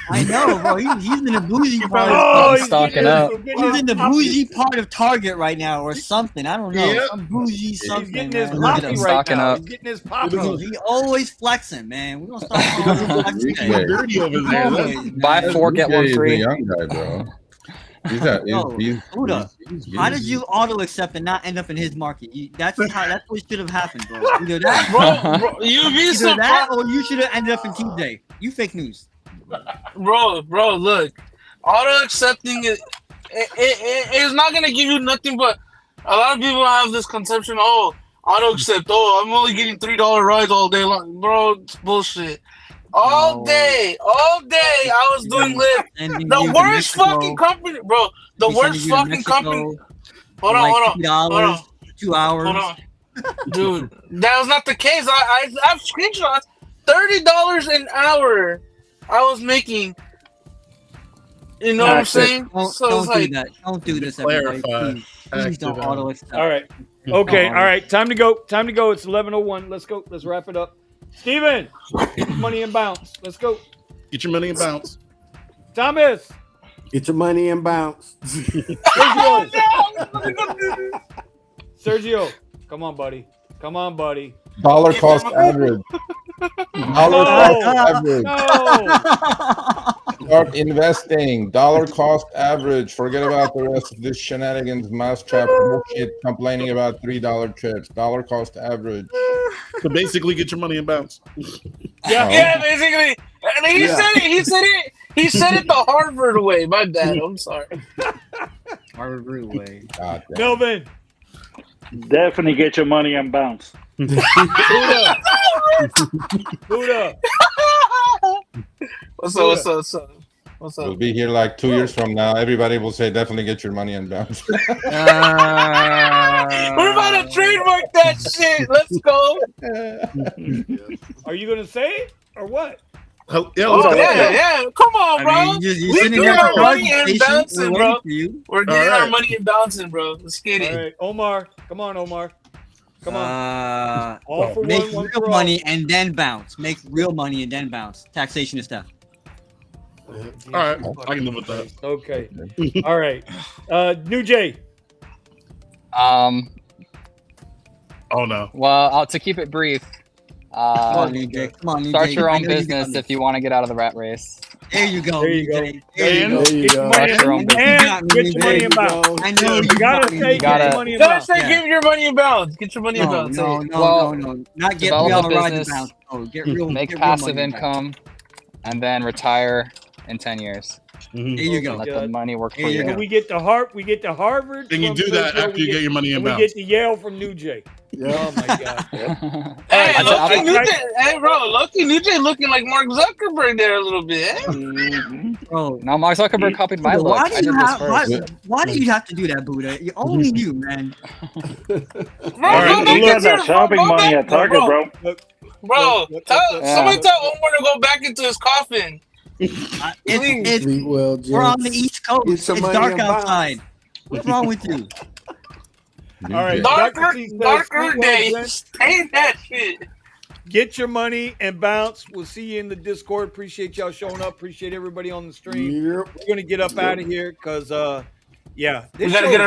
I know, bro. He's in the bougie part. He's stocking up. He's in the bougie part of Target right now, or something. I don't know. Yep. Some bougie something. He's getting his man. poppy right Stocking now. up. He's getting his poppy. He always flexing, man. We don't stop flexing. Dirty over there. Always, Buy man. 4 get 1 He's a free. young guy, bro. Buddha, how did you auto accept and not end up in his market? That's what should have happened, bro. Either that, Bro, you be either that, surprised. or you should have ended up in TJ. You fake news. Bro, look, auto accepting it's not gonna give you nothing. But a lot of people have this conception. Oh, auto accept. Oh, I'm only getting $3 rides all day long, bro. It's bullshit. All day, I was doing Lyft. The worst fucking company, bro. The worst fucking company. Hold on. 2 hours. Hold on. Dude, that was not the case. I have screenshots. $30 an hour I was making. You know what I'm saying? Don't do that. Don't do this, everybody. Please don't auto accept. All right. Okay. All right. Time to go. Time to go. It's 11:01. Let's go. Let's wrap it up. Steven, get your money and bounce. Let's go. Get your money and bounce. Thomas. Get your money and bounce. Sergio. Come on, buddy. Come on, buddy. Dollar cost average. Dollar cost average. No. Start investing. Dollar cost average. Forget about the rest of this shenanigans, mousetrap bullshit, complaining about $3 trips. Dollar cost average. So basically, get your money and bounce. Yeah, basically. And he said it. He said it the Harvard way. My bad. I'm sorry. Harvard way. Melvin. Definitely get your money and bounce. Buddha. What's up? We'll be here like 2 years from now. Everybody will say, definitely get your money and bounce. We're about to trademark that shit. Let's go. Are you going to say it or what? Yeah. Come on, bro. I mean, We're getting our money and bouncing, bro. We're getting our money and bouncing, bro. Let's get it. All right, Omar. Come on, Omar. Come on. All for make one real for money and then bounce. Make real money and then bounce. Taxation is stuff. All right, I can live with that. Okay. All right. New Jay. Oh no. Well, to keep it brief, Come on, Jay. Come on, start Jay. your I own know you business got if you want to get out of the rat race. There you go. There you go. Jay. There you go. Start your own business. And get your money and bounce. I know You gotta say get your money and bounce. Give your money and bounce. Get your money and bounce. No. Not get develop real a ride and business, bounce. Oh, get real. Make get passive real money income, and then retire in 10 years. There you go. Let the money work for There you you. go. And we get to Harvard. And you from do that Sergio, after you get your money and we bounce. get to Yale from New Jay. Oh my God. Hey, I- Lucky New Jay looking like Mark Zuckerberg there a little bit. Bro, No, Mark Zuckerberg copied my look. I did this first. why do you have to do that, Buddha? Only you, man. Bro, You got that shopping money at Target, bro. Bro, Yeah. somebody tell Omar to go back into his coffin. We're on the East Coast. It's dark outside. What's wrong with you? All right. Darker days. Ain't that shit. Get your money and bounce. We'll see you in the Discord. Appreciate y'all showing up. Appreciate everybody on the stream. We're gonna get up out of here because We gotta get